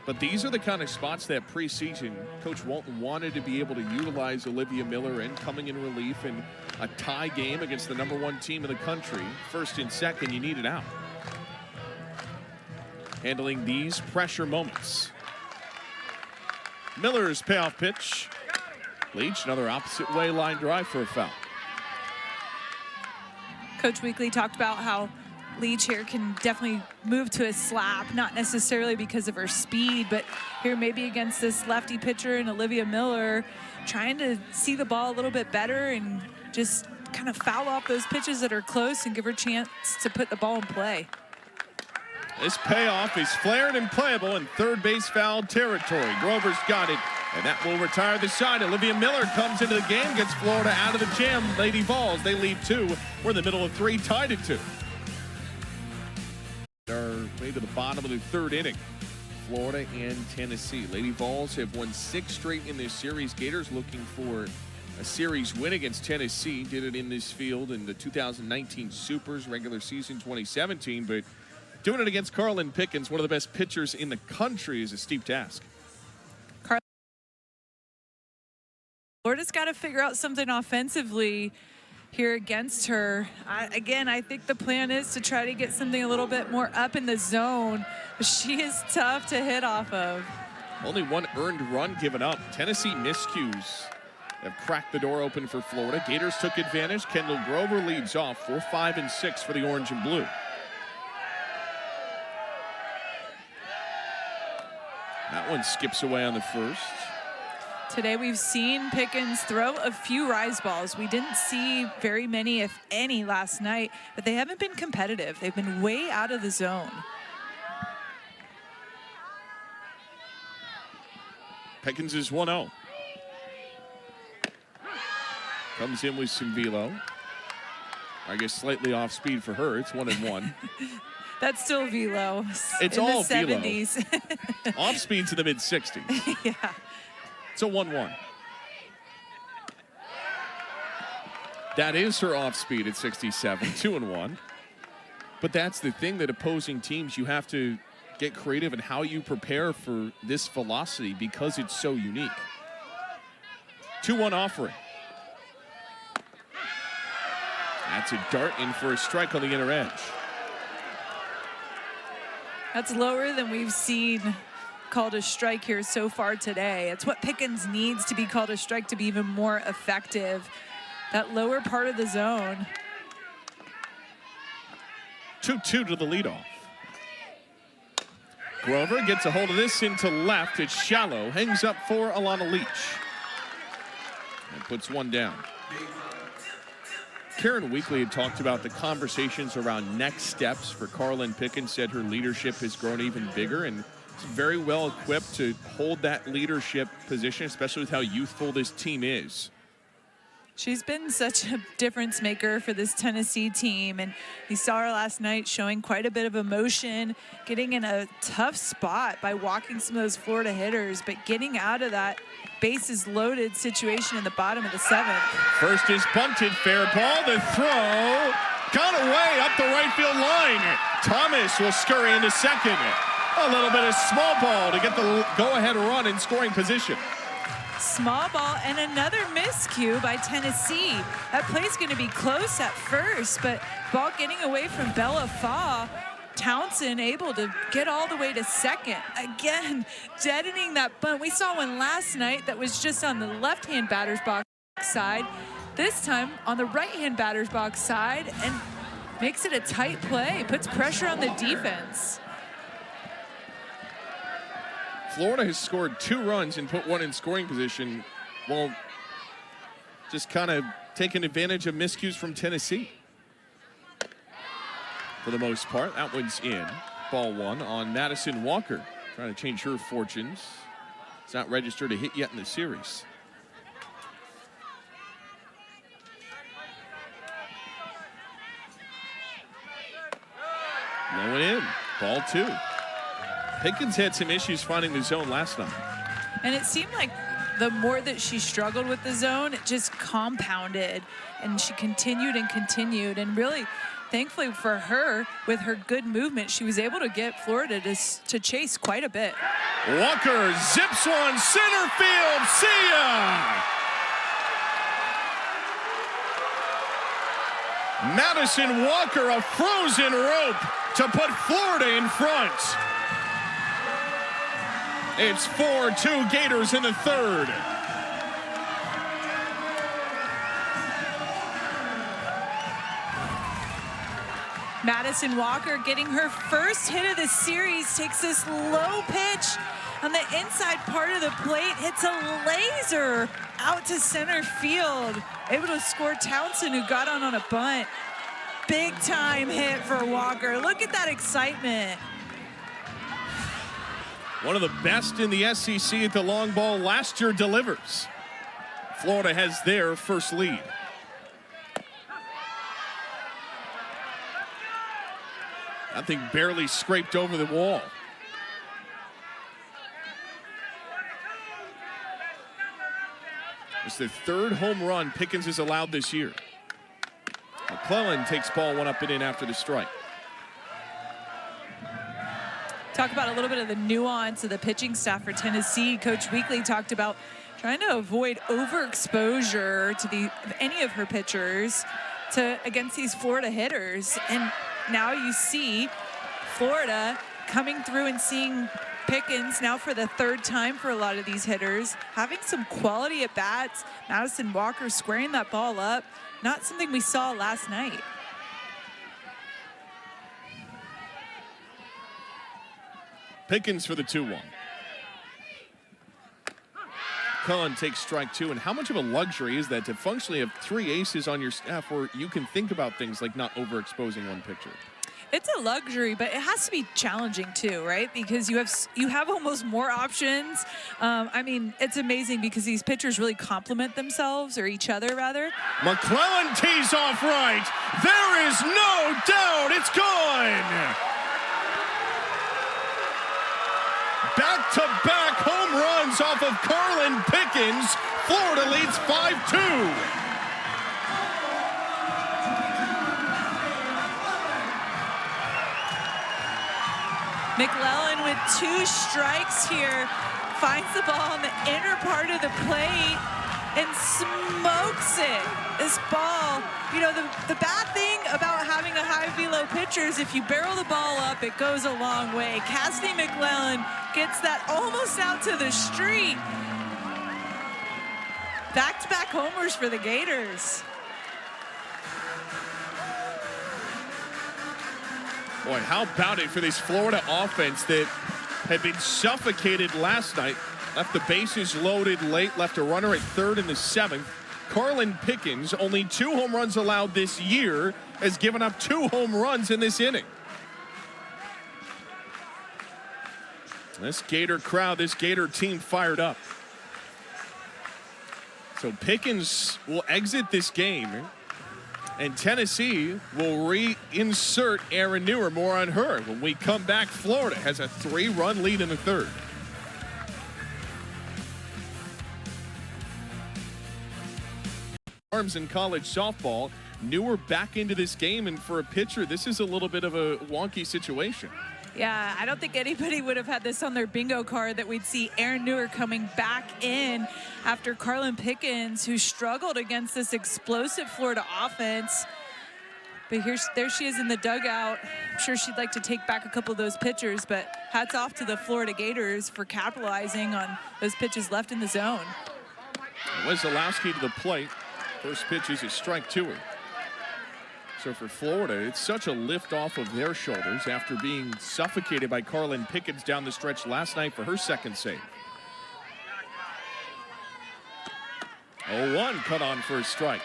A: But these are the kind of spots that preseason Coach Walton wanted to be able to utilize Olivia Miller in, coming in relief in a tie game against the #1 team in the country. 1st and 2nd, you need it out. Handling these pressure moments. Miller's payoff pitch. Leach, another opposite way line drive for a foul.
B: Coach Weekly talked about how Leach here can definitely move to a slap, not necessarily because of her speed, but here maybe against this lefty pitcher and Olivia Miller, trying to see the ball a little bit better and just kind of foul off those pitches that are close and give her a chance to put the ball in play.
A: This payoff is flared and playable in third base foul territory. Grover's got it And that will retire the side. Olivia Miller comes into the game, gets Florida out of the jam. Lady Vols, they lead 2. We're in the middle of 3, tied at 2. Our way to the bottom of the 3rd inning. Florida and Tennessee. Lady Vols have won 6 straight in this series. Gators looking for a series win against Tennessee. Did it in this field in the 2019 Supers, regular season 2017. But doing it against Carlin Pickens, one of the best pitchers in the country, is a steep task.
B: Florida's got to figure out something offensively here against her. Again, I think the plan is to try to get something a little bit more up in the zone. But she is tough to hit off of.
A: Only 1 earned run given up. Tennessee miscues have cracked the door open for Florida. Gators took advantage. Kendall Grover leads off 4, 5, and 6 for the orange and blue. That one skips away on the first.
B: Today we've seen Pickens throw a few rise balls. We didn't see very many, if any, last night, but they haven't been competitive. They've been way out of the zone.
A: Pickens is 1-0. Comes in with some velo. I guess slightly off speed for her. It's 1-1.
B: That's still velo.
A: It's
B: in
A: all
B: the 70s.
A: velo. Off speed to the mid-60s.
B: Yeah.
A: It's a 1-1. That is her off speed at 67, 2-1. But that's the thing that opposing teams, you have to get creative in how you prepare for this velocity because it's so unique. 2-1 offering. That's a dart in for a strike on the inner edge.
B: That's lower than we've seen called a strike here so far today. It's what Pickens needs to be called a strike to be even more effective. That lower part of the zone.
A: 2-2 to the leadoff. Grover gets a hold of this into left. It's shallow. Hangs up for Alana Leach. And puts one down. Karen Weekly had talked about the conversations around next steps for Carlin Pickens. Said her leadership has grown even bigger and is very well equipped to hold that leadership position, especially with how youthful this team is.
B: She's been such a difference maker for this Tennessee team, and you saw her last night showing quite a bit of emotion, getting in a tough spot by walking some of those Florida hitters, but getting out of that bases loaded situation in the bottom of the 7th.
A: First is bunted, fair ball, the throw, got away up the right field line. Thomas will scurry into second. A little bit of small ball to get the go-ahead run in scoring position.
B: Small ball and another miscue by Tennessee. That play's going to be close at first, but ball getting away from Bella Faw. Townsend able to get all the way to second. Again, deadening that bunt. We saw one last night that was just on the left-hand batter's box side. This time on the right-hand batter's box side, and makes it a tight play. Puts pressure on the defense.
A: Florida has scored 2 runs and put 1 in scoring position. Well, just kind of taking advantage of miscues from Tennessee. For the most part, that one's in. Ball 1 on Madison Walker. Trying to change her fortunes. It's not registered a hit yet in the series. Low and in. Ball 2. Pickens had some issues finding the zone last night.
B: And it seemed like the more that she struggled with the zone, it just compounded. And she continued and continued. And really, thankfully for her, with her good movement, she was able to get Florida to chase quite a bit.
A: Walker zips one center field. See ya! Madison Walker, a frozen rope to put Florida in front. It's 4-2 Gators in the 3rd.
B: Madison Walker getting her first hit of the series, takes this low pitch on the inside part of the plate, hits a laser out to center field. Able to score Townsend, who got on a bunt. Big time hit for Walker. Look at that excitement.
A: One of the best in the SEC at the long ball last year delivers. Florida has their first lead. That thing barely scraped over the wall. It's the third home run Pickens has allowed this year. McClellan takes ball one up and in after the strike.
B: Talk about a little bit of the nuance of the pitching staff for Tennessee. Coach Weekly talked about trying to avoid overexposure to any of her pitchers against these Florida hitters. And now you see Florida coming through and seeing Pickens now for the third time for a lot of these hitters, having some quality at bats. Madison Walker squaring that ball up. Not something we saw last night.
A: Pickens for the 2-1. Cullen takes strike 2. And how much of a luxury is that to functionally have 3 aces on your staff where you can think about things like not overexposing one pitcher?
B: It's a luxury, but it has to be challenging too, right? Because you have almost more options. I mean, it's amazing because these pitchers really complement themselves, or each other rather.
A: McClellan tees off right. There is no doubt it's gone. Back-to-back home runs off of Carlin Pickens. Florida leads 5-2.
B: McClellan with 2 strikes here, finds the ball in the inner part of the plate and smokes it. This ball, you know, the bad thing about having a high velo pitcher is if you barrel the ball up, it goes a long way. Cassidy McClellan gets that almost out to the street. Back-to-back homers for the Gators.
A: Boy, how about it for this Florida offense that had been suffocated last night. Left the bases loaded late, left a runner at third in the 7th. Carlin Pickens, only 2 home runs allowed this year, has given up 2 home runs in this inning. This Gator crowd, this Gator team fired up. So Pickens will exit this game, and Tennessee will reinsert Aaron Newer. More on her when we come back. Florida has a 3-run lead in the 3rd. Arms in college softball. Newer back into this game, and for a pitcher, this is a little bit of a wonky situation.
B: Yeah, I don't think anybody would have had this on their bingo card that we'd see Aaron Newer coming back in after Carlin Pickens, who struggled against this explosive Florida offense. But there she is in the dugout. I'm sure she'd like to take back a couple of those pitchers, but hats off to the Florida Gators for capitalizing on those pitches left in the zone.
A: Wesolowski to the plate. First pitch is a strike to her. So for Florida, it's such a lift off of their shoulders after being suffocated by Carlin Pickens down the stretch last night for her 2nd save. 0-1 cut on for a strike.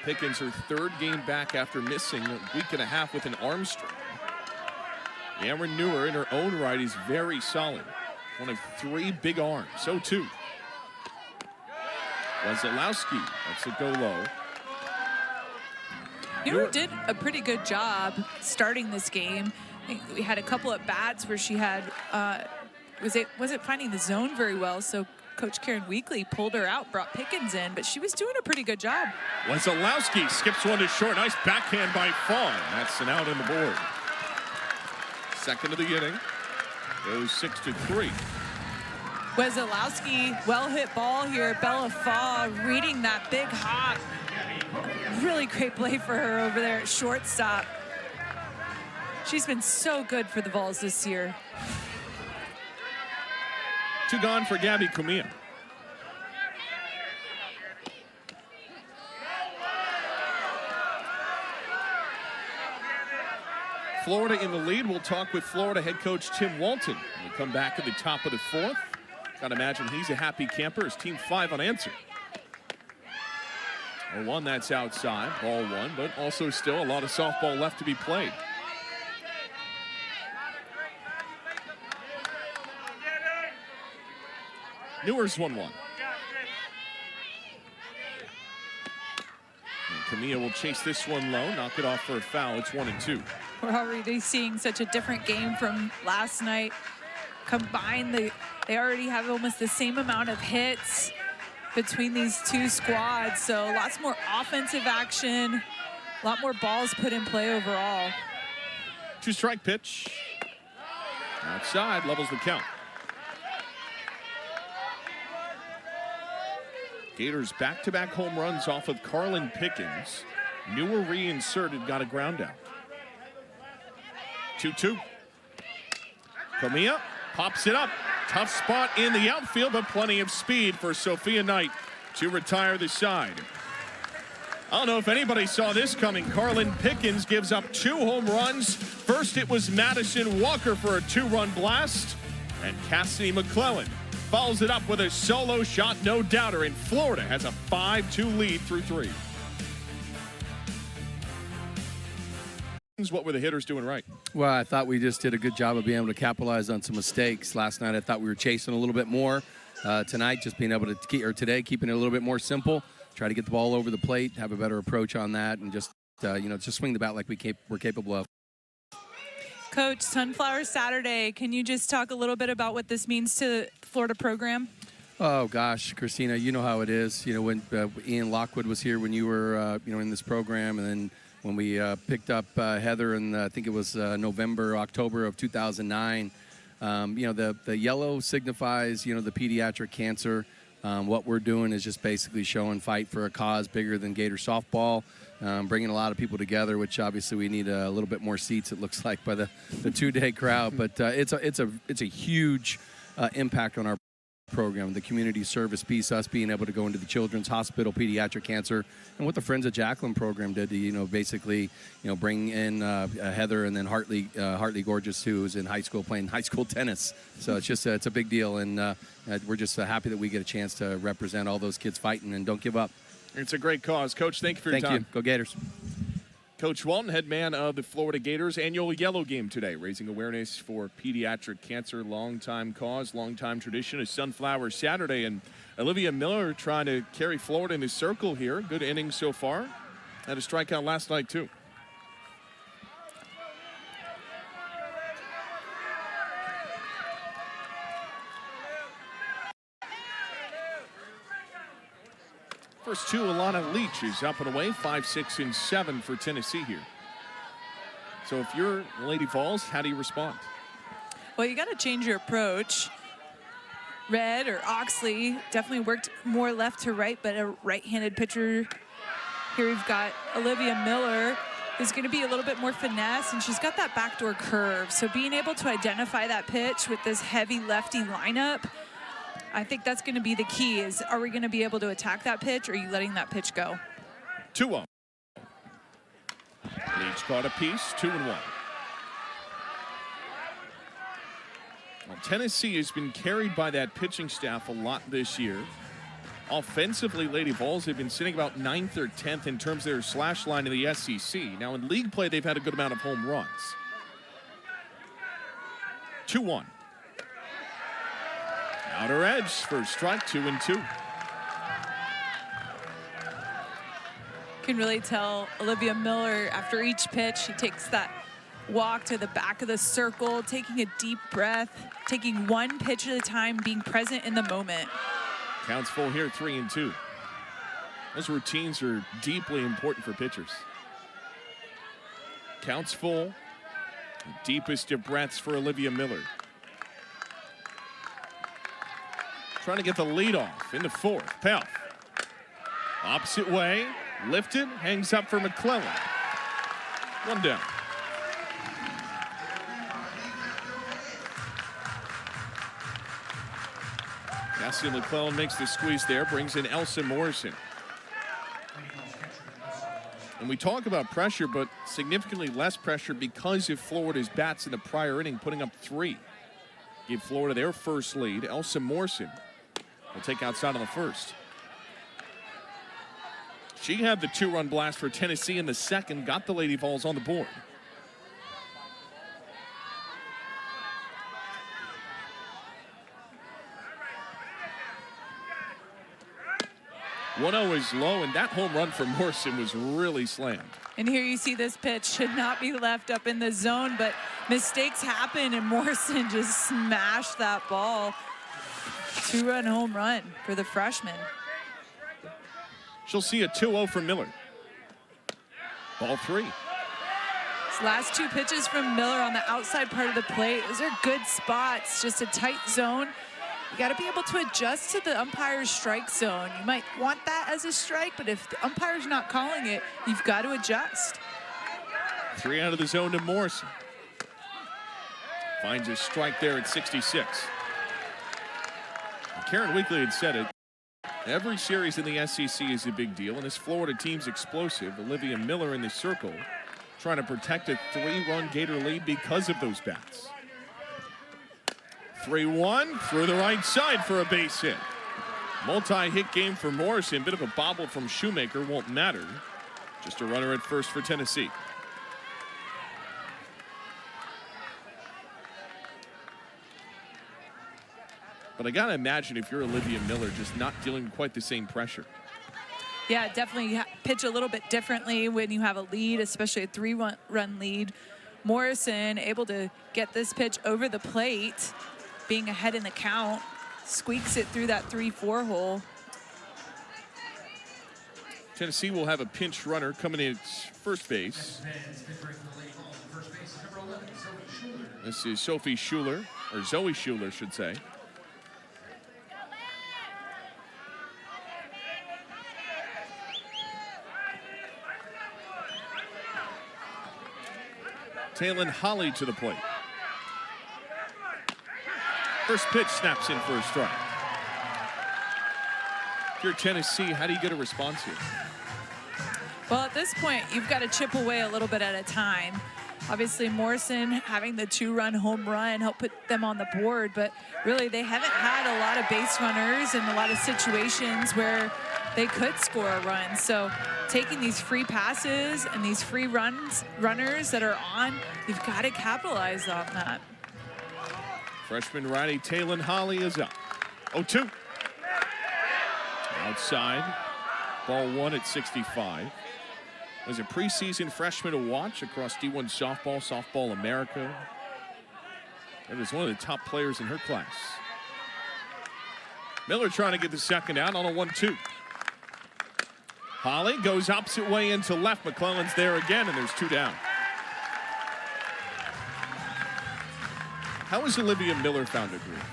A: Pickens, her 3rd game back after missing a week and a half with an arm strain. Aaron Newer in her own right is very solid. One of 3 big arms. So too Wesolowski lets it go low.
B: Newer did a pretty good job starting this game. I think we had a couple at bats where she had wasn't finding the zone very well, so Coach Karen Weekly pulled her out, brought Pickens in, but she was doing a pretty good job.
A: Wesolowski skips one to short. Nice backhand by Fawn. That's an out on the board. 2nd of the inning. Goes 6-3.
B: Wesolowski, well-hit ball here. Bella Faw reading that big hop. Really great play for her over there at shortstop. She's been so good for the Vols this year.
A: 2 gone for Gabby Comia. Florida in the lead. We'll talk with Florida head coach Tim Walton when we come back at the top of the 4th. Gotta imagine he's a happy camper. His team 5 unanswered. 0-1, that's outside. Ball 1, but also still a lot of softball left to be played. Newer's 1-1. Camilla will chase this one low, knock it off for a foul. It's 1-2.
B: We're already seeing such a different game from last night. Combined, they already have almost the same amount of hits between these two squads. So lots more offensive action, a lot more balls put in play overall.
A: 2-strike pitch. Outside, levels the count. Gators back-to-back home runs off of Carlin Pickens. Newer reinserted, got a ground out. 2-2. Camilla pops it up. Tough spot in the outfield, but plenty of speed for Sophia Knight to retire the side. I don't know if anybody saw this coming. Carlin Pickens gives up 2 home runs. First, it was Madison Walker for a 2-run blast, and Cassidy McClellan follows it up with a solo shot, no doubter, and Florida has a 5-2 lead through 3. What were the hitters doing right?
D: Well, I thought we just did a good job of being able to capitalize on some mistakes. Last night, I thought we were chasing a little bit more. Tonight, just being able to today, keeping it a little bit more simple. Try to get the ball over the plate, have a better approach on that, and just just swing the bat like we're capable of.
B: Coach, Sunflower Saturday, can you just talk a little bit about what this means to the Florida program?
D: Oh gosh, Christina, you know how it is. When Ian Lockwood was here when you were in this program, and then when we picked up Heather in I think it was October of 2009. The yellow signifies the pediatric cancer. What we're doing is just basically showing fight for a cause bigger than Gator softball, bringing a lot of people together, which obviously we need a little bit more seats, it looks like, by the 2-day crowd. But it's a huge impact on our program, the community service piece, us being able to go into the Children's Hospital pediatric cancer, and what the Friends of Jacqueline program did to basically bring in Heather, and then Hartley Gorgeous, who's in high school playing high school tennis. So it's a big deal, and we're just happy that we get a chance to represent all those kids fighting and don't give up.
A: It's a great cause. Coach, thank you for your time.
D: Thank you. Go Gators.
A: Coach Walton, head man of the Florida Gators annual Yellow Game today, raising awareness for pediatric cancer, long-time cause, long-time tradition, a Sunflower Saturday. And Olivia Miller trying to carry Florida in the circle here. Good inning so far. Had a strikeout last night, too. First 2, Alana Leach is up and away, 5, 6, and 7 for Tennessee here. So if you're Lady Vols, how do you respond?
B: Well, you got to change your approach. Red or Oxley definitely worked more left to right, but a right-handed pitcher. Here we've got Olivia Miller, who's going to be a little bit more finesse, and she's got that backdoor curve. So being able to identify that pitch with this heavy lefty lineup, I think that's going to be the key. Is, are we going to be able to attack that pitch, or are you letting that pitch go?
A: 2-0. Leach caught a piece, 2-1. Well, Tennessee has been carried by that pitching staff a lot this year. Offensively, Lady Vols have been sitting about 9th or 10th in terms of their slash line in the SEC. Now, in league play, they've had a good amount of home runs. 2-1. Outer edge for strike, 2-2.
B: Can really tell Olivia Miller after each pitch, she takes that walk to the back of the circle, taking a deep breath, taking one pitch at a time, being present in the moment.
A: Counts full here, 3-2. Those routines are deeply important for pitchers. Counts full. Deepest of breaths for Olivia Miller. Trying to get the lead off in the 4th. Payoff. Opposite way. Lifted. Hangs up for McClellan. 1 down. Cassie McClellan makes the squeeze there. Brings in Elsa Morrison. And we talk about pressure, but significantly less pressure because of Florida's bats in the prior inning, putting up 3. Give Florida their first lead. Elsa Morrison will take outside on the 1st. She had the 2-run blast for Tennessee in the 2nd, got the Lady Vols on the board. 1-0 is low, and that home run from Morrison was really slammed.
B: And here you see this pitch should not be left up in the zone, but mistakes happen, and Morrison just smashed that ball. 2-run home run for the freshman.
A: She'll see a 2-0 from Miller. Ball 3.
B: These last 2 pitches from Miller on the outside part of the plate. Those are good spots, just a tight zone. You got to be able to adjust to the umpire's strike zone. You might want that as a strike, but if the umpire's not calling it, you've got to adjust.
A: 3 out of the zone to Morrison. Finds a strike there at 66. Karen Weekly had said it. Every series in the SEC is a big deal, and this Florida team's explosive. Olivia Miller in the circle, trying to protect a 3-run Gator lead because of those bats. 3-1 through the right side for a base hit. Multi-hit game for Morrison. Bit of a bobble from Shoemaker, won't matter. Just a runner at first for Tennessee. But I gotta imagine if you're Olivia Miller, just not dealing with quite the same pressure.
B: Yeah, definitely pitch a little bit differently when you have a lead, especially a 3-run lead. Morrison able to get this pitch over the plate, being ahead in the count, squeaks it through that 3-4 hole.
A: Tennessee will have a pinch runner coming in at first base. This is Sophie Schuler, or Zoe Schuler, should say. Taylon Holly to the plate. First pitch snaps in for a strike. If you're Tennessee, how do you get a response here?
B: Well, at this point, you've got to chip away a little bit at a time. Obviously, Morrison having the 2-run home run helped put them on the board, but really they haven't had a lot of base runners and a lot of situations where they could score a run. So taking these free passes and these free runners that are on, you've got to capitalize on that.
A: Freshman righty Taylon Holly is up. 0-2. Outside. Ball 1 at 65. Was a preseason freshman to watch across D1 softball, Softball America. And is one of the top players in her class. Miller trying to get the second out on a 1-2. Holly goes opposite way into left. McClellan's there again, and there's 2 down. How has Olivia Miller found a groove?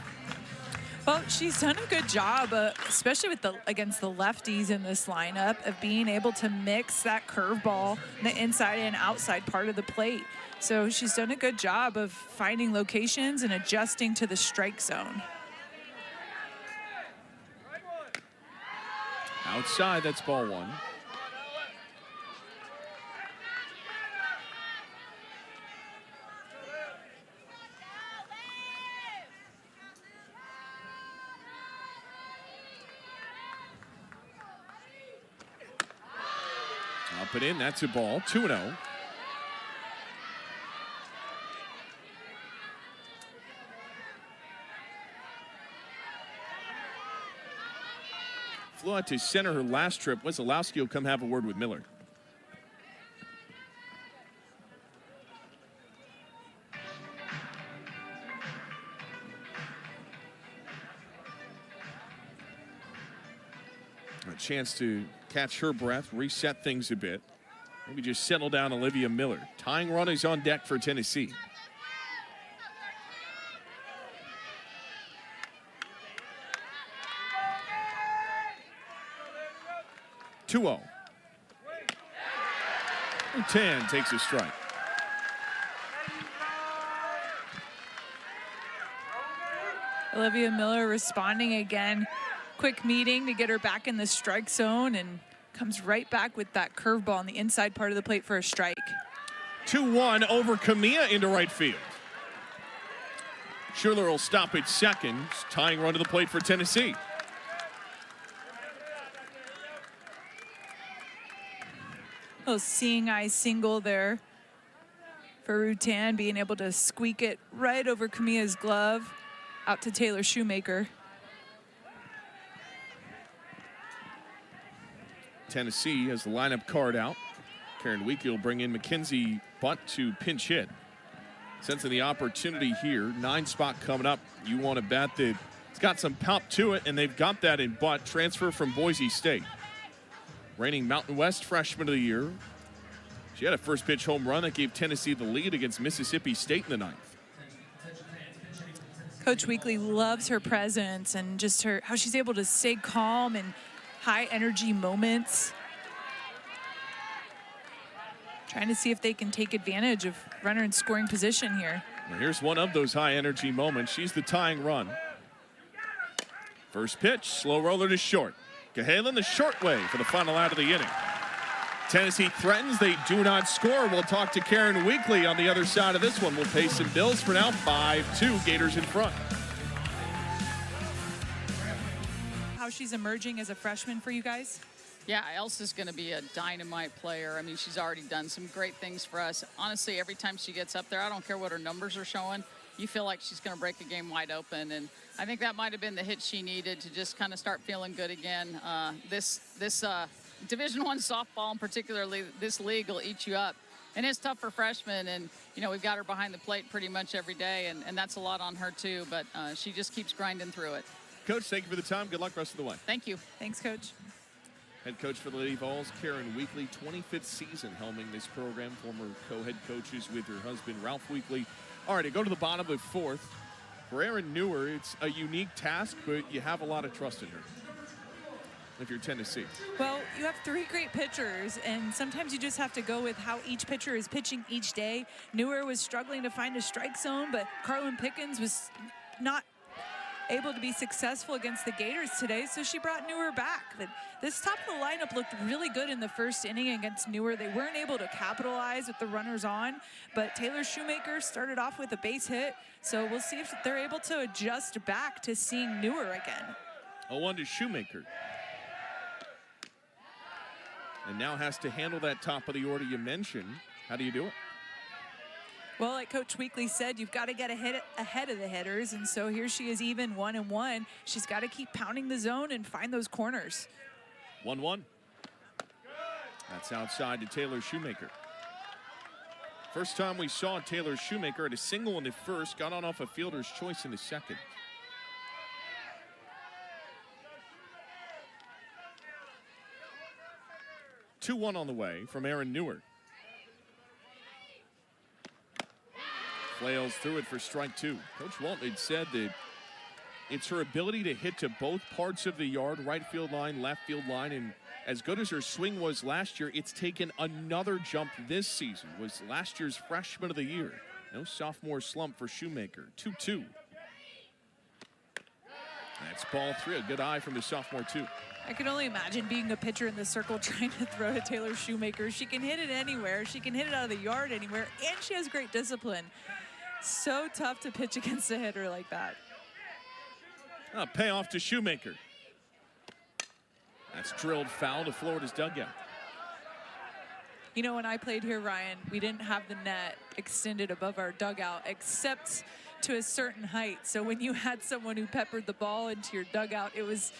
B: Well, she's done a good job, especially with against the lefties in this lineup, of being able to mix that curveball, the inside and outside part of the plate. So she's done a good job of finding locations and adjusting to the strike zone.
A: Outside, that's ball 1. Up and in, that's a ball. 2-0. Flew out to center her last trip. Wesolowski will come have a word with Miller. A chance to catch her breath, reset things a bit. Maybe just settle down Olivia Miller. Tying run is on deck for Tennessee. Tenn takes a strike.
B: Olivia Miller responding again. Quick meeting to get her back in the strike zone, and comes right back with that curveball on the inside part of the plate for a strike.
A: 2-1 over Camilla into right field. Schuler will stop at second. Tying run to the plate for Tennessee.
B: Little seeing eye single there for Rutan, being able to squeak it right over Camilla's glove out to Taylor Shoemaker.
A: Tennessee has the lineup card out. Karen Weekly will bring in Mackenzie Butt to pinch hit. Sensing the opportunity here, 9 spot coming up. You want to bet that it's got some pop to it, and they've got that in Butt. Transfer from Boise State. Reigning Mountain West Freshman of the Year. She had a first pitch home run that gave Tennessee the lead against Mississippi State in the 9th.
B: Coach Weekly loves her presence and just how she's able to stay calm in high energy moments. Trying to see if they can take advantage of runner in scoring position here.
A: Well, here's one of those high energy moments. She's the tying run. First pitch, slow roller to short. Cahalan the short way for the final out of the inning. Tennessee threatens, they do not score. We'll talk to Karen Weekly on the other side of this one. We'll pay some bills for now. 5-2, Gators in front.
B: How she's emerging as a freshman for you guys?
E: Yeah, Elsa's going to be a dynamite player. I mean, she's already done some great things for us. Honestly, every time she gets up there, I don't care what her numbers are showing, you feel like she's going to break a game wide open. And I think that might have been the hit she needed to just kind of start feeling good again. This Division I softball, and particularly this league, will eat you up. And it's tough for freshmen. And, you know, we've got her behind the plate pretty much every day. And that's a lot on her, too. But she just keeps grinding through it.
A: Coach, thank you for the time. Good luck rest of the way.
E: Thank you.
B: Thanks, Coach.
A: Head coach for the Lady Vols, Karen Weekly, 25th season helming this program. Former co-head coaches with her husband, Ralph Weekly. All right, to go to the bottom of the 4th. For Erin Newer, it's a unique task, but you have a lot of trust in her if you're Tennessee.
B: Well, you have 3 great pitchers, and sometimes you just have to go with how each pitcher is pitching each day. Newer was struggling to find a strike zone, but Carlin Pickens was not able to be successful against the Gators today, so she brought Newer back. This top of the lineup looked really good in the first inning against Newer. They weren't able to capitalize with the runners on, but Taylor Shoemaker started off with a base hit, so we'll see if they're able to adjust back to seeing Newer again.
A: 0-1 to Shoemaker. And now has to handle that top of the order you mentioned. How do you do it?
B: Well, like Coach Weekly said, you've got to get ahead of the hitters, and so here she is even 1-1. She's got to keep pounding the zone and find those corners.
A: 1-1. That's outside to Taylor Shoemaker. First time we saw Taylor Shoemaker at a single in the first, got on off a fielder's choice in the second. Two-1 on the way from Erin Newer. Flails through it for strike 2. Coach Walton had said that it's her ability to hit to both parts of the yard, right field line, left field line, and as good as her swing was last year, it's taken another jump this season. Was last year's freshman of the year. No sophomore slump for Shoemaker. 2-2. That's ball 3. A good eye from the sophomore, too.
B: I can only imagine being a pitcher in the circle trying to throw to Taylor Shoemaker. She can hit it anywhere. She can hit it out of the yard anywhere, and she has great discipline. So tough to pitch against a hitter like that.
A: Payoff to Shoemaker. That's drilled foul to Florida's dugout.
B: You know, when I played here, Ryan, we didn't have the net extended above our dugout except to a certain height. So when you had someone who peppered the ball into your dugout, it was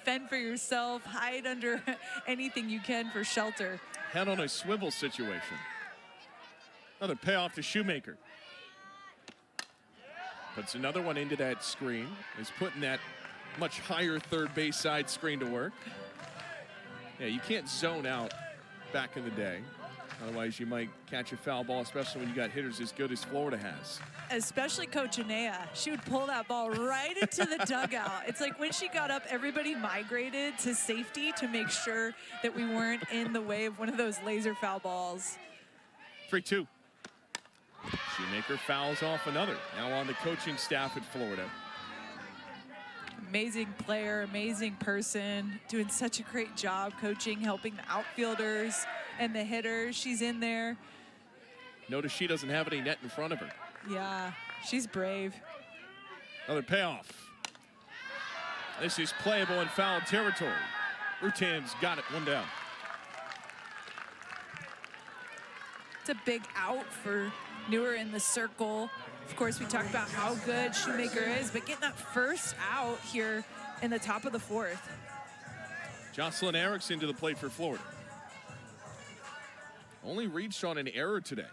B: fend for yourself, hide under anything you can for shelter.
A: Head on a swivel situation. Another payoff to Shoemaker. Puts another one into that screen. Is putting that much higher third base side screen to work. Yeah, you can't zone out back in the day. Otherwise, you might catch a foul ball, especially when you got hitters as good as Florida has.
B: Especially Coach Anea. She would pull that ball right into the dugout. It's like when she got up, everybody migrated to safety to make sure that we weren't in the way of one of those laser foul balls.
A: 3-2. Shoemaker fouls off another. Now on the coaching staff at Florida.
B: Amazing player, amazing person, doing such a great job coaching, helping the outfielders and the hitters. She's in there.
A: Notice she doesn't have any net in front of her.
B: Yeah, she's brave.
A: Another payoff. This is playable in foul territory. Rutan's got it, 1 down.
B: It's a big out for Newer in the circle. Of course, we talked about how good Shoemaker is, but getting that first out here in the top of the 4th.
A: Jocelyn Erickson to the plate for Florida. Only reached on an error today.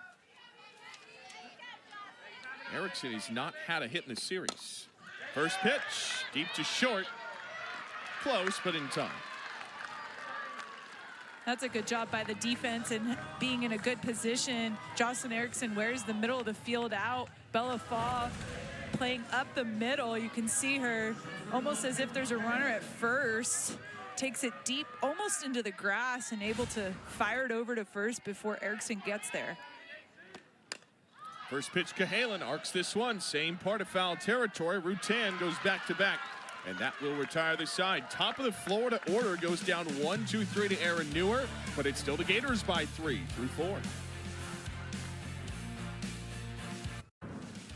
A: Erickson has not had a hit in the series. First pitch, deep to short. Close, but in time.
B: That's a good job by the defense and being in a good position. Jocelyn Erickson wears the middle of the field out. Bella Faw playing up the middle. You can see her almost as if there's a runner at first. Takes it deep, almost into the grass, and able to fire it over to first before Erickson gets there.
A: First pitch, Cahalan arcs this one. Same part of foul territory. Rutan goes back to back. And that will retire the side. Top of the Florida order goes down 1-2-3 to Aaron Newer, but it's still the Gators by 3 through 4.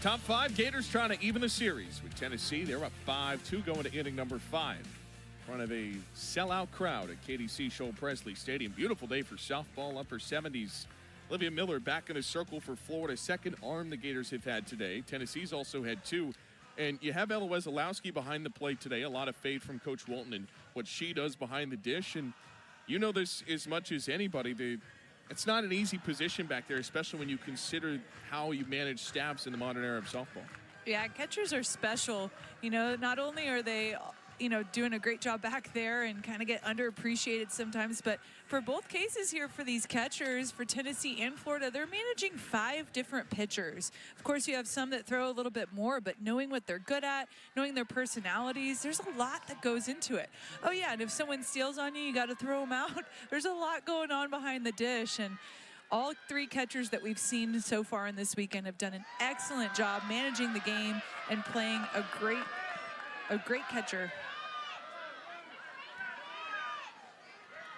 A: Top 5, Gators trying to even the series with Tennessee. They're up 5-2 going to inning number 5. In front of a sellout crowd at KDC Shoal Presley Stadium. Beautiful day for softball, upper 70s. Olivia Miller back in the circle for Florida. Second arm the Gators have had today. Tennessee's also had 2. And you have Ella Wesolowski behind the plate today. A lot of faith from Coach Walton and what she does behind the dish. And you know this as much as anybody. It's not an easy position back there, especially when you consider how you manage staffs in the modern era of softball.
B: Yeah, catchers are special. You know, not only are they, doing a great job back there and kind of get underappreciated sometimes, but for both cases here for these catchers, for Tennessee and Florida, they're managing 5 different pitchers. Of course, you have some that throw a little bit more, but knowing what they're good at, knowing their personalities, there's a lot that goes into it. Oh yeah, and if someone steals on you, you got to throw them out. There's a lot going on behind the dish, and all 3 catchers that we've seen so far in this weekend have done an excellent job managing the game and playing a great catcher.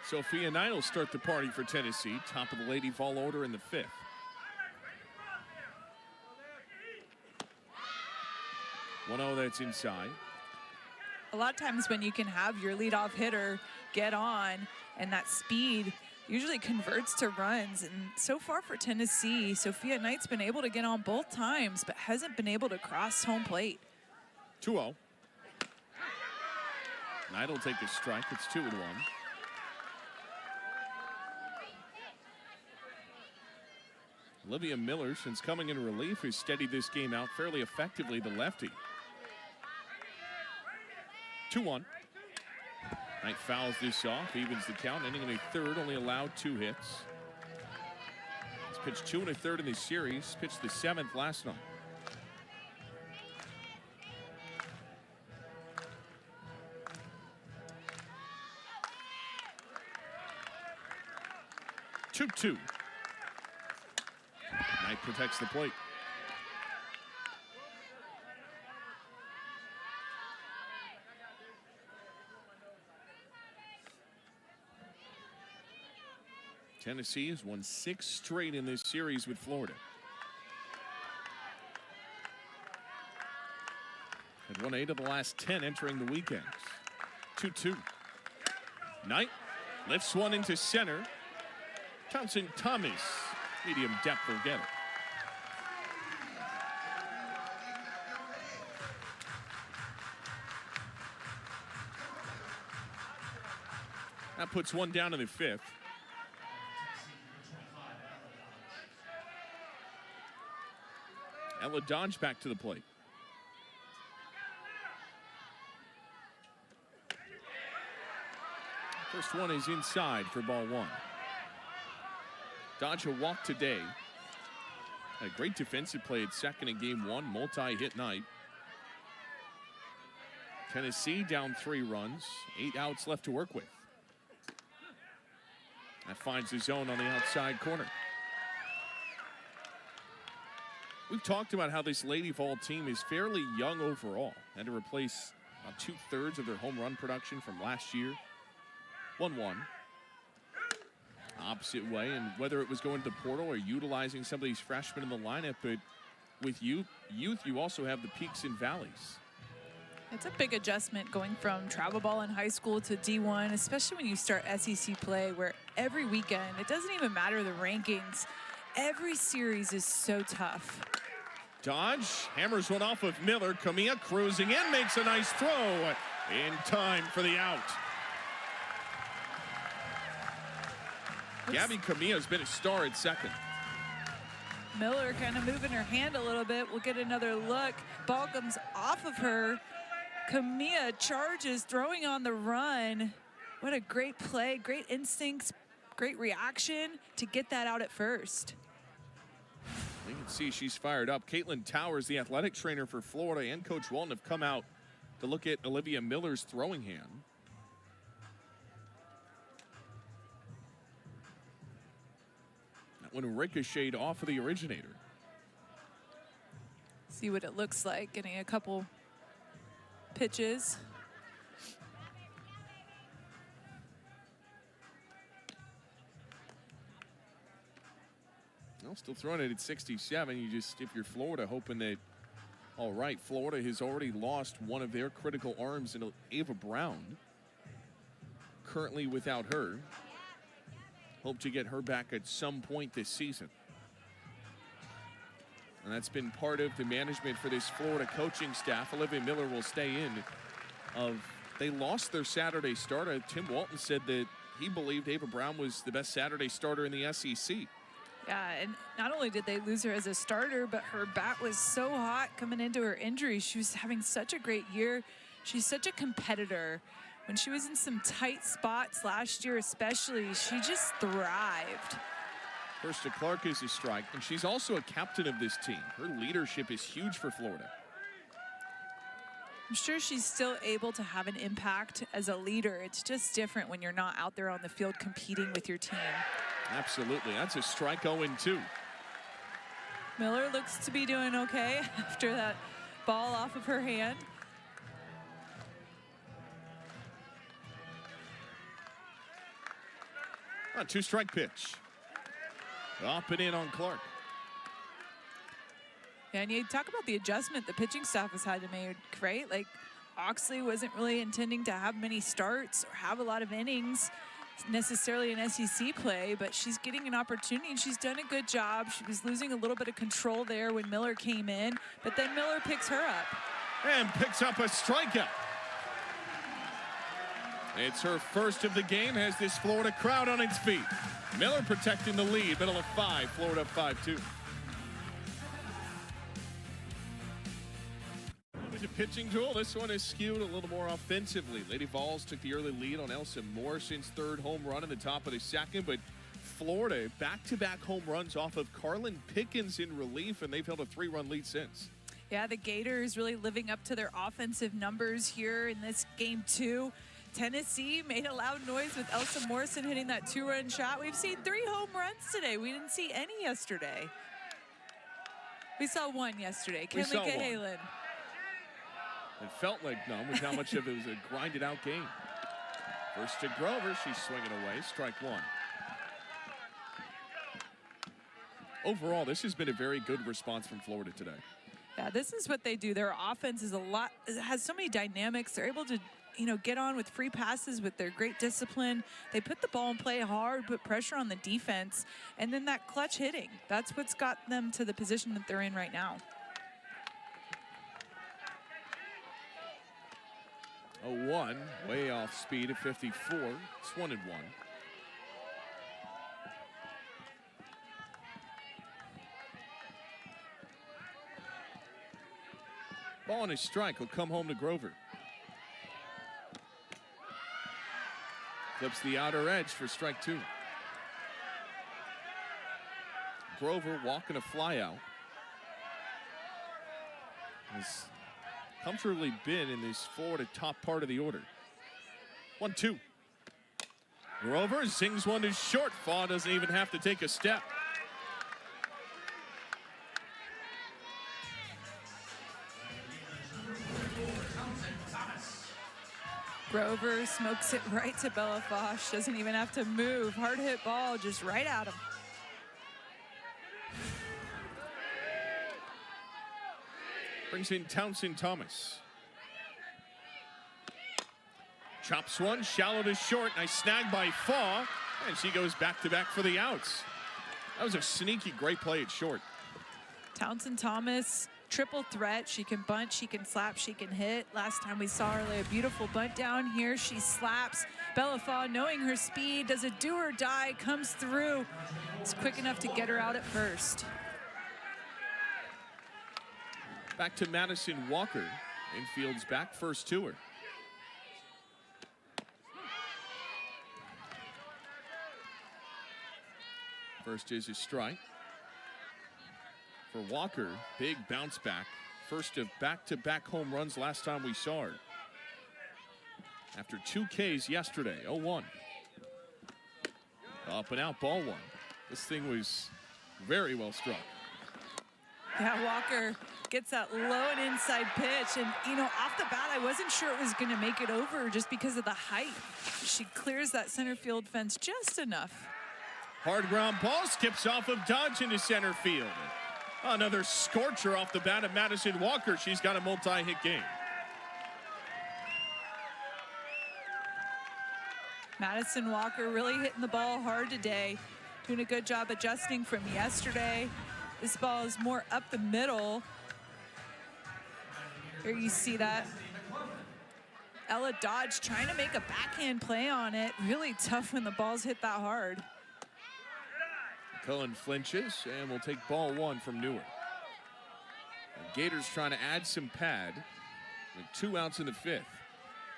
A: Sophia Knight will start the party for Tennessee. Top of the Lady Vol order in the 5th. One-0 that's inside.
B: A lot of times when you can have your leadoff hitter get on and that speed usually converts to runs. And so far for Tennessee, Sophia Knight's been able to get on both times, but hasn't been able to cross home plate.
A: 2-0. Knight will take a strike. It's 2-1. Olivia Miller, since coming in relief, has steadied this game out fairly effectively, the lefty. 2-1. Knight fouls this off, evens the count, ending in a 3rd, only allowed 2 hits. He's pitched 2 1/3 in this series, pitched the 7th last night. Two. Knight protects the plate. Tennessee has won 6 straight in this series with Florida. Had won 8 of the last 10 entering the weekends. 2-2. Knight lifts one into center. Townsend Thomas, medium depth will get it. That puts one down in the 5th. Ella Dodge back to the plate. First one is inside for ball 1. Dodge a walk today. A great defensive play at second in game 1, multi-hit night. Tennessee down 3 runs, 8 outs left to work with. That finds the zone on the outside corner. We've talked about how this Lady Vol team is fairly young overall. Had to replace about 2/3 of their home run production from last year. 1-1. Opposite way, and whether it was going to the portal or utilizing some of these freshmen in the lineup, but with youth, you also have the peaks and valleys.
B: It's a big adjustment going from travel ball in high school to D1, especially when you start SEC play, where every weekend, it doesn't even matter the rankings, every series is so tough.
A: Dodge hammers one off of Miller. Camilla cruising in, makes a nice throw in time for the out. Gabby Camilla has been a star at second.
B: Miller kind of moving her hand a little bit. We'll get another look. Ball comes off of her. Camilla charges, throwing on the run. What a great play, great instincts, great reaction to get that out at first.
A: You can see she's fired up. Caitlin Towers, the athletic trainer for Florida, and Coach Walton have come out to look at Olivia Miller's throwing hand. That one ricocheted off of the originator.
B: See what it looks like, getting a couple pitches.
A: Well, still throwing it at 67. You just, if you're Florida, hoping that, all right, Florida has already lost one of their critical arms in Ava Brown. Currently without her. Hope to get her back at some point this season. And that's been part of the management for this Florida coaching staff. Olivia Miller will stay in. They lost their Saturday starter. Tim Walton said that he believed Ava Brown was the best Saturday starter in the SEC.
B: Yeah, and not only did they lose her as a starter, but her bat was so hot coming into her injury. She was having such a great year. She's such a competitor. When she was in some tight spots last year especially, she just thrived.
A: First to Clark is a strike, and she's also a captain of this team. Her leadership is huge for Florida.
B: I'm sure she's still able to have an impact as a leader. It's just different when you're not out there on the field competing with your team.
A: Absolutely. That's a strike 0-2.
B: Miller looks to be doing okay after that ball off of her hand.
A: A 2-strike pitch. Up and in on Clark.
B: Yeah, and you talk about the adjustment the pitching staff has had to make, right? Like, Oxley wasn't really intending to have many starts or have a lot of innings necessarily in SEC play, but she's getting an opportunity and she's done a good job. She was losing a little bit of control there when Miller came in, but then Miller picks her up.
A: And picks up a strikeout. It's her first of the game, has this Florida crowd on its feet. Miller protecting the lead, middle of 5, Florida 5-2. With a pitching duel, this one is skewed a little more offensively. Lady Vols took the early lead on Elsa Morrison's third home run in the top of the second, but Florida back-to-back home runs off of Carlin Pickens in relief, and they've held a 3-run lead since.
B: Yeah, the Gators really living up to their offensive numbers here in this game 2. Tennessee made a loud noise with Elsa Morrison hitting that 2-run shot. We've seen 3 home runs today. We didn't see any yesterday. We saw 1 yesterday. Kenley Cahalan.
A: It felt like none with how much of it was a grinded out game. First to Grover, she's swinging away, strike 1. Overall, this has been a very good response from Florida today.
B: Yeah, this is what they do. Their offense is has so many dynamics. They're able to, get on with free passes with their great discipline. They put the ball in play hard, put pressure on the defense, and then that clutch hitting. That's what's got them to the position that they're in right now.
A: 0-1, way off speed at 54. It's 1-1. Ball and a strike will come home to Grover. Clips the outer edge for strike 2. Grover walking a fly out. Has comfortably been in this Florida top part of the order. 1-2. Grover sings one to short. Faw doesn't even have to take a step.
B: Grover smokes it right to Bella Foch. Doesn't even have to move. Hard hit ball just right at him.
A: Brings in Townsend Thomas. Chops one, shallow to short. Nice snag by Faw. And she goes back-to-back for the outs. That was a sneaky great play at short.
B: Townsend Thomas triple threat. She can bunt, she can slap, she can hit. Last time we saw her lay a beautiful bunt down here. She slaps. Bellafaw, knowing her speed, does a do or die, comes through. It's quick enough to get her out at first.
A: Back to Madison Walker. Infield's back first to her. First is a strike. For Walker, big bounce back. First of back-to-back home runs last time we saw her. After 2 Ks yesterday, 0-1. Up and out, ball 1. This thing was very well struck.
B: Yeah, Walker gets that low and inside pitch. And, you know, off the bat, I wasn't sure it was going to make it over just because of the height. She clears that center field fence just enough.
A: Hard ground ball skips off of Dodge into center field. Another scorcher off the bat of Madison Walker. She's got a multi-hit game.
B: Madison Walker really hitting the ball hard today. Doing a good job adjusting from yesterday. This ball is more up the middle. Here you see that. Ella Dodge trying to make a backhand play on it. Really tough when the balls hit that hard.
A: Cullen flinches and will take ball 1 from Newer. And Gators trying to add some pad with 2 outs in the 5th.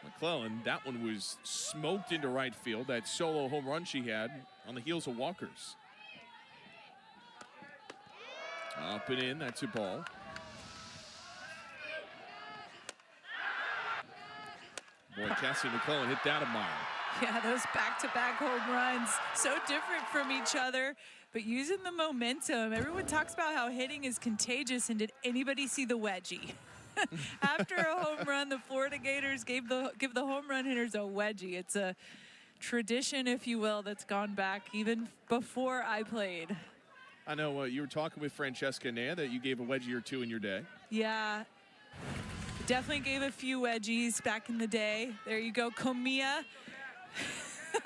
A: McClellan, that one was smoked into right field. That solo home run she had on the heels of Walker's. Up and in, that's a ball. Boy, Cassie McClellan hit that a mile.
B: Yeah, those back-to-back home runs, so different from each other, but using the momentum. Everyone talks about how hitting is contagious, and did anybody see the wedgie? After a home run, the Florida Gators give the home run hitters a wedgie. It's a tradition, if you will, that's gone back even before I played.
A: I know you were talking with Francesca Nea that you gave a wedgie or 2 in your day.
B: Yeah, definitely gave a few wedgies back in the day. There you go, Comia.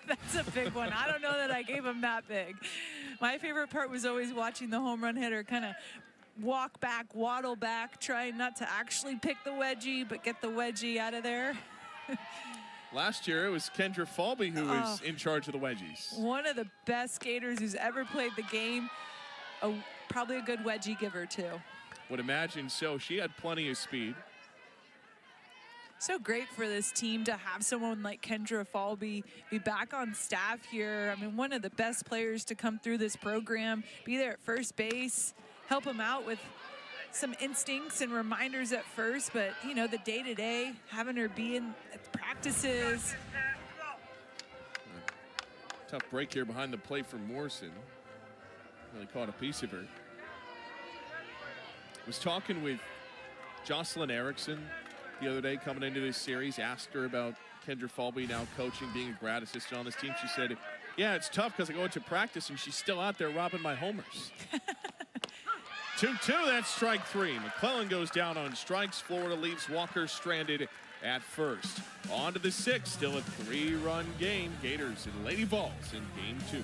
B: That's a big one. I don't know that I gave him that big. My favorite part was always watching the home run hitter kind of walk back, waddle back, trying not to actually pick the wedgie, but get the wedgie out of there.
A: Last year, it was Kendra Falby who was in charge of the wedgies.
B: One of the best skaters who's ever played the game. Probably a good wedgie giver, too.
A: Would imagine so. She had plenty of speed.
B: So great for this team to have someone like Kendra Falby be back on staff here. I mean, one of the best players to come through this program, be there at first base, help him out with some instincts and reminders at first, but, you know, the day-to-day, having her be in practices.
A: Tough break here behind the plate from Morrison. Really caught a piece of her. Was talking with Jocelyn Erickson the other day coming into this series, asked her about Kendra Falby now coaching, being a grad assistant on this team. She said, yeah, it's tough because I go into practice and she's still out there robbing my homers. 2-2, that's strike 3. McClellan goes down on strikes. Florida leaves Walker stranded at first. On to the 6th, still a 3-run game. Gators and Lady Vols in game 2.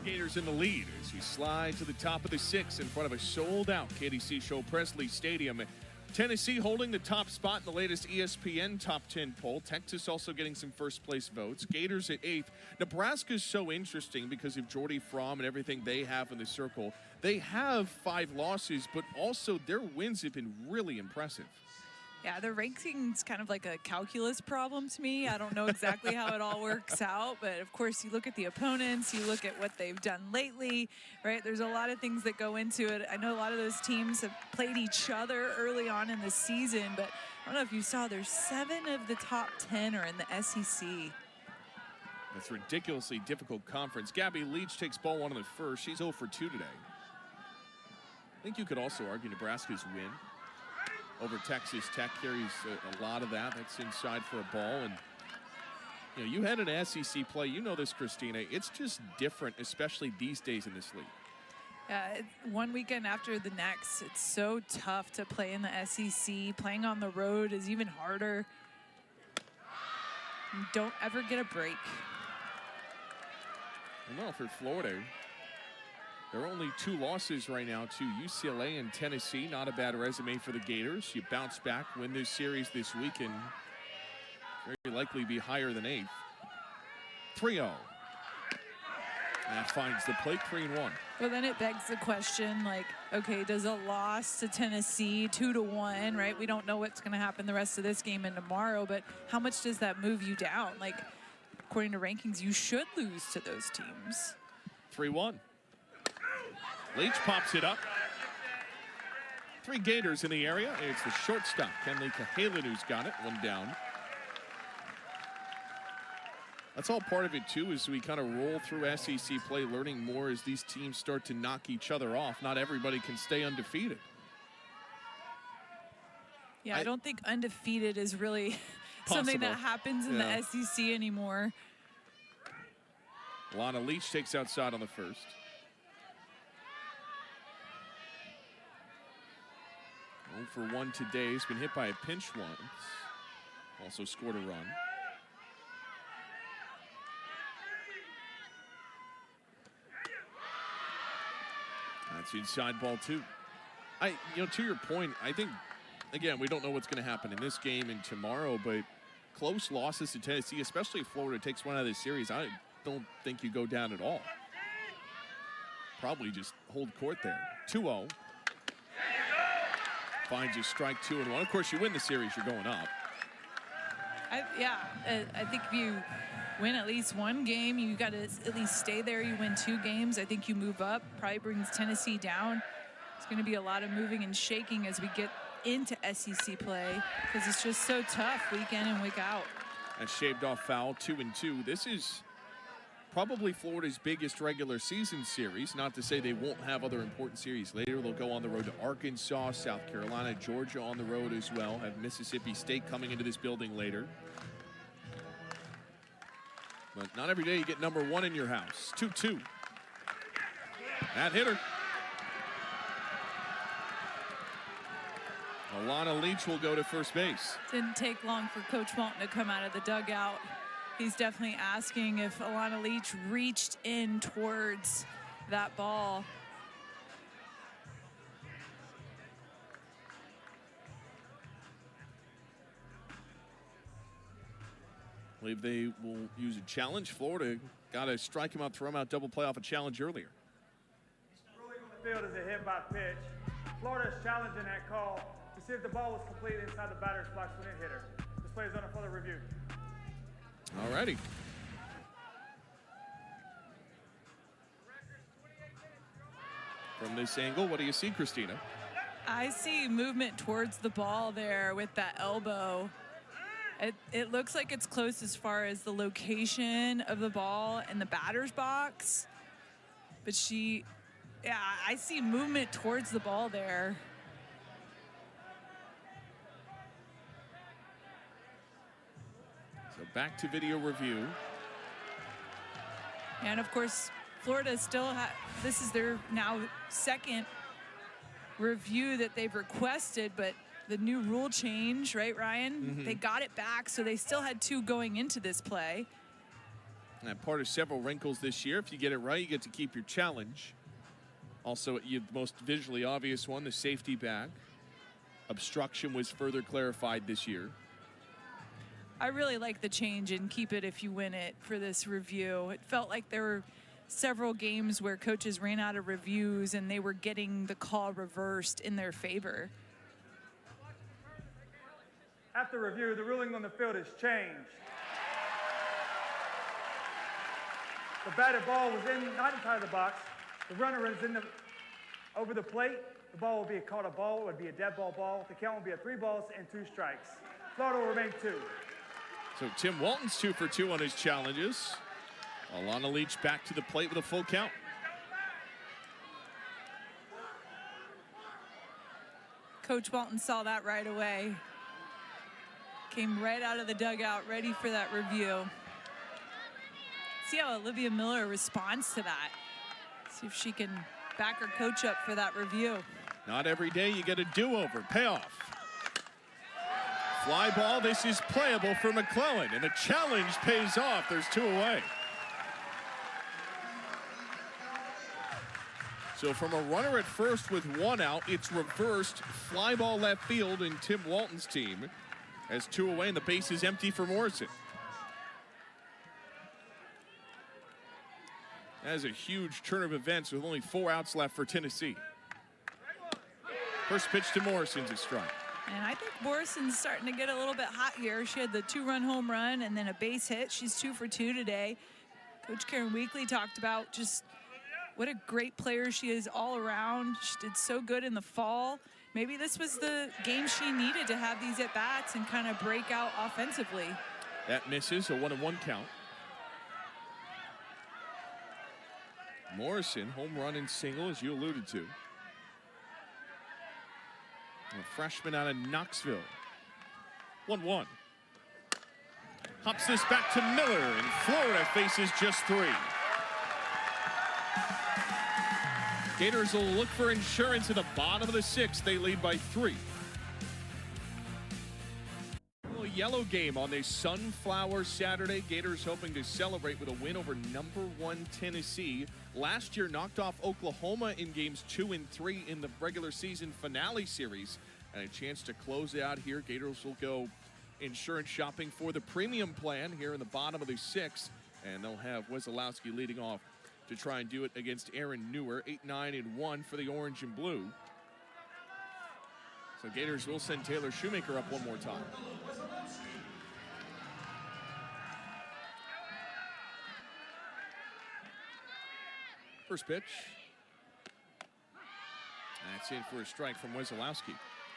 A: Gators in the lead as we slide to the top of the 6th in front of a sold-out KDC Show Presley Stadium. Tennessee holding the top spot in the latest ESPN Top 10 poll. Texas also getting some first-place votes. Gators at 8th. Nebraska's so interesting because of Jordy Fromm and everything they have in the circle. They have 5 losses, but also their wins have been really impressive.
B: Yeah, the ranking's kind of like a calculus problem to me. I don't know exactly how it all works out, but of course you look at the opponents, you look at what they've done lately, right? There's a lot of things that go into it. I know a lot of those teams have played each other early on in the season, but I don't know if you saw, there's 7 of the top 10 are in the SEC.
A: That's a ridiculously difficult conference. Gabby Leach takes ball 1 on the first. She's 0 for 2 today. I think you could also argue Nebraska's win over Texas Tech carries a lot of that. That's inside for a ball. And, you know, you had an SEC play. You know this, Christina. It's just different, especially these days in this league.
B: Yeah, one weekend after the next. It's so tough to play in the SEC. Playing on the road is even harder. You don't ever get a break.
A: Well, for Florida, There are only 2 losses right now to UCLA and Tennessee. Not a bad resume for the Gators. You bounce back, win this series this week, and very likely be higher than 8th. 3-0. That finds the plate, 3-1.
B: Well, then it begs the question, like, okay, does a loss to Tennessee 2-1, right? We don't know what's going to happen the rest of this game and tomorrow, but how much does that move you down? Like, according to rankings, you should lose to those teams.
A: 3-1. Leach pops it up. 3 Gators in the area. It's the shortstop, Kenley Cahalan, who's got it. 1 down. That's all part of it, too, as we kind of roll through SEC play, learning more as these teams start to knock each other off. Not everybody can stay undefeated.
B: Yeah, I don't think undefeated is really something that happens in the SEC anymore.
A: Lana Leach takes outside on the first. For 1 today. He's been hit by a pinch once. Also scored a run. That's inside ball 2. To your point, I think, again, we don't know what's going to happen in this game and tomorrow, but close losses to Tennessee, especially if Florida takes one out of this series, I don't think you go down at all. Probably just hold court there. 2-0. Finds you strike 2 and 1. Of course, you win the series, you're going up.
B: I think if you win at least 1 game, you got to at least stay there. You win 2 games, I think you move up. Probably brings Tennessee down. It's going to be a lot of moving and shaking as we get into SEC play because it's just so tough week in and week out.
A: And shaved off foul, 2 and 2. This is probably Florida's biggest regular season series. Not to say they won't have other important series later. They'll go on the road to Arkansas, South Carolina, Georgia on the road as well. Have Mississippi State coming into this building later. But not every day you get number 1 in your house. 2-2. That hitter. Alana Leach will go to first base.
B: Didn't take long for Coach Walton to come out of the dugout. He's definitely asking if Alana Leach reached in towards that ball.
A: I believe they will use a challenge. Florida got to strike him out, throw him out, double play off a challenge earlier.
C: Ruling on the field is a hit by pitch. Florida is challenging that call to see if the ball was completed inside the batter's box when it hit her. This play is under further review.
A: All righty. From this angle, what do you see, Christina?
B: I see movement towards the ball there with that elbow. It looks like it's close as far as the location of the ball in the batter's box. But I see movement towards the ball there.
A: So back to video review.
B: And of course, Florida still this is their now 2nd review that they've requested, but the new rule change, right, Ryan? They got it back, so they still had 2 going into this play.
A: And part of several wrinkles this year. If you get it right, you get to keep your challenge. Also, the most visually obvious one, the safety back. Obstruction was further clarified this year.
B: I really like the change in keep it if you win it for this review. It felt like there were several games where coaches ran out of reviews and they were getting the call reversed in their favor.
C: After review, the ruling on the field has changed. The batted ball was not inside the box. The runner is over the plate. The ball will be called a ball. It would be a dead ball. The count will be a 3 balls and 2 strikes. Florida will remain 2.
A: So Tim Walton's 2 for 2 on his challenges. Alana Leach back to the plate with a full count.
B: Coach Walton saw that right away. Came right out of the dugout, ready for that review. See how Olivia Miller responds to that. See if she can back her coach up for that review.
A: Not every day you get a do-over. Payoff. Fly ball. This is playable for McClellan, and the challenge pays off. There's 2 away. So from a runner at first with one out, it's reversed. Fly ball left field, and Tim Walton's team has two away, and the base is empty for Morrison. That is a huge turn of events with only 4 outs left for Tennessee. First pitch to Morrison's a strike.
B: And I think Morrison's starting to get a little bit hot here. She had the 2-run home run and then a base hit. She's 2 for 2 today. Coach Karen Weekly talked about just what a great player she is all around. She did so good in the fall. Maybe this was the game she needed to have these at-bats and kind of break out offensively.
A: That misses, a 1-1 count. Morrison, home run and single, as you alluded to. A freshman out of Knoxville. 1-1. Hops this back to Miller, and Florida faces just 3. Gators will look for insurance at the bottom of the 6th. They lead by 3. A little yellow game on this Sunflower Saturday. Gators hoping to celebrate with a win over #1 Tennessee. Last year knocked off Oklahoma in games 2 and 3 in the regular season finale series. And a chance to close it out here. Gators will go insurance shopping for the premium plan here in the bottom of the 6th. And they'll have Wesolowski leading off to try and do it against Aaron Newer. 8-9-1 for the orange and blue. So Gators will send Taylor Shoemaker up one more time. First pitch. That's in for a strike from Wesolowski.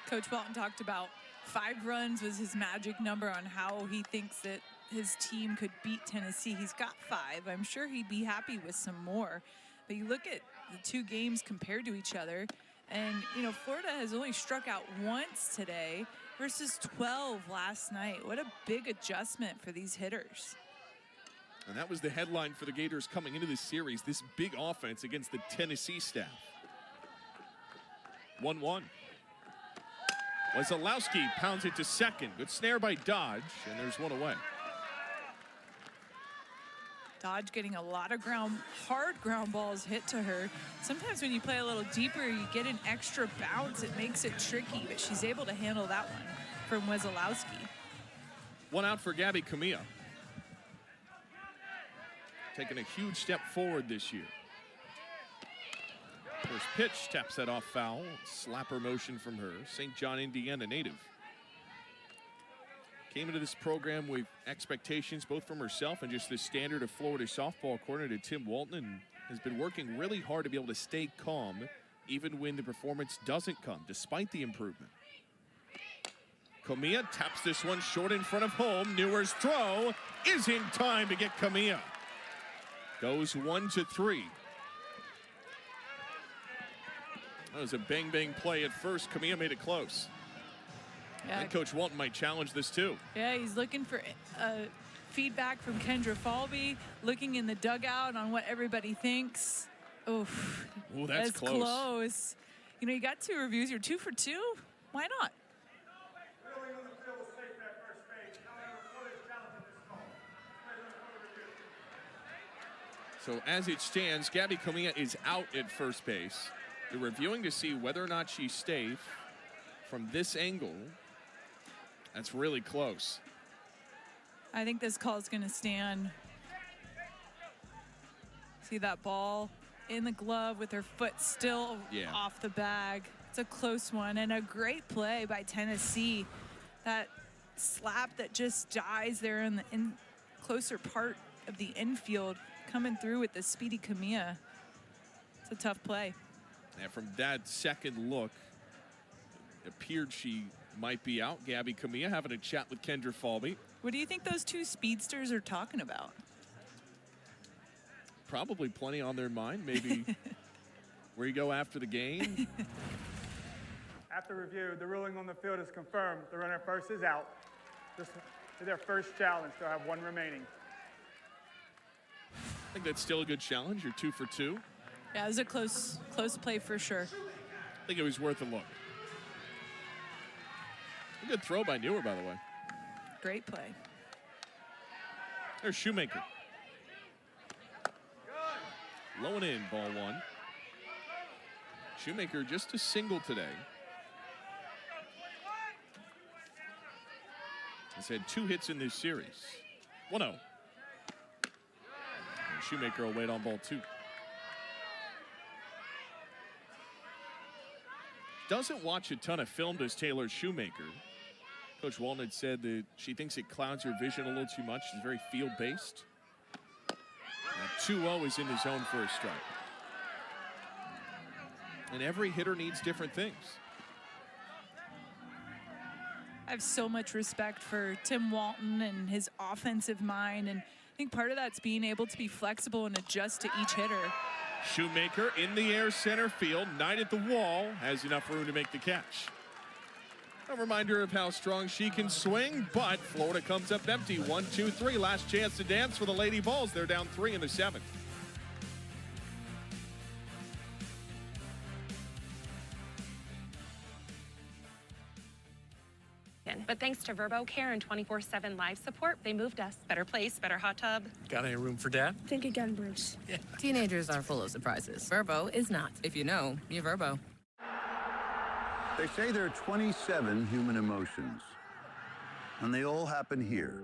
B: Coach Walton talked about 5 runs was his magic number on how he thinks that his team could beat Tennessee. He's got 5. I'm sure he'd be happy with some more. But you look at the 2 games compared to each other, and, you know, Florida has only struck out once today versus 12 last night. What a big adjustment for these hitters.
A: And that was the headline for the Gators coming into this series, this big offense against the Tennessee staff. 1-1. Wesolowski pounds it to second. Good snare by Dodge, and there's one away.
B: Dodge getting a lot of hard ground balls hit to her. Sometimes when you play a little deeper, you get an extra bounce. It makes it tricky, but she's able to handle that one from Wesolowski.
A: 1 out for Gabby Camilla. Taking a huge step forward this year. First pitch, taps that off foul. Slapper motion from her. St. John, Indiana native. Came into this program with expectations both from herself and just the standard of Florida softball coordinator Tim Walton, and has been working really hard to be able to stay calm even when the performance doesn't come, despite the improvement. Camilla taps this one short in front of home. Newer's throw is in time to get Camilla. Goes 1-3. That was a bang-bang play at first. Camilla made it close.
B: Yeah.
A: And Coach Walton might challenge this too.
B: Yeah, he's looking for feedback from Kendra Falvey, looking in the dugout on what everybody thinks. Oof.
A: Ooh, that's close.
B: You know, you got 2 reviews. You're 2 for 2. Why not?
A: So as it stands, Gabby Camilla is out at first base. They're reviewing to see whether or not she's safe. From this angle, that's really close.
B: I think this call is going to stand. See that ball in the glove with her foot still off the bag. It's a close one and a great play by Tennessee. That slap that just dies there in the closer part of the infield, coming through with the speedy Camilla. It's a tough play.
A: And from that second look, it appeared she might be out. Gabby Camilla having a chat with Kendra Falvey.
B: What do you think those 2 speedsters are talking about?
A: Probably plenty on their mind. Maybe where you go after the game.
C: After review, the ruling on the field is confirmed. The runner at first is out. This is their first challenge. They'll have 1 remaining.
A: I think that's still a good challenge. You're 2 for 2.
B: Yeah, it was a close play for sure.
A: I think it was worth a look. A good throw by Newer, by the way.
B: Great play.
A: There's Shoemaker. Low and in, ball 1. Shoemaker just a single today. Has had 2 hits in this series. 1-0. And Shoemaker will wait on ball 2. Doesn't watch a ton of film, does Taylor Shoemaker. Coach Walnut said that she thinks it clouds her vision a little too much. She's very field-based. 2-0 is in the zone for a strike. And every hitter needs different things.
B: I have so much respect for Tim Walton and his offensive mind, and I think part of that's being able to be flexible and adjust to each hitter.
A: Shoemaker in the air, center field, Knight at the wall, has enough room to make the catch. A reminder of how strong she can swing, but Florida comes up empty. 1-2-3, last chance to dance for the Lady Vols. They're down 3 in the 7th.
F: But thanks to Verbo Care and 24/7 live support, they moved us. Better place, better hot tub.
G: Got any room for Dad?
H: Think again, Bruce.
G: Yeah.
I: Teenagers are full of surprises. Verbo is not. If you know, you Verbo.
J: They say there are 27 human emotions, and they all happen here.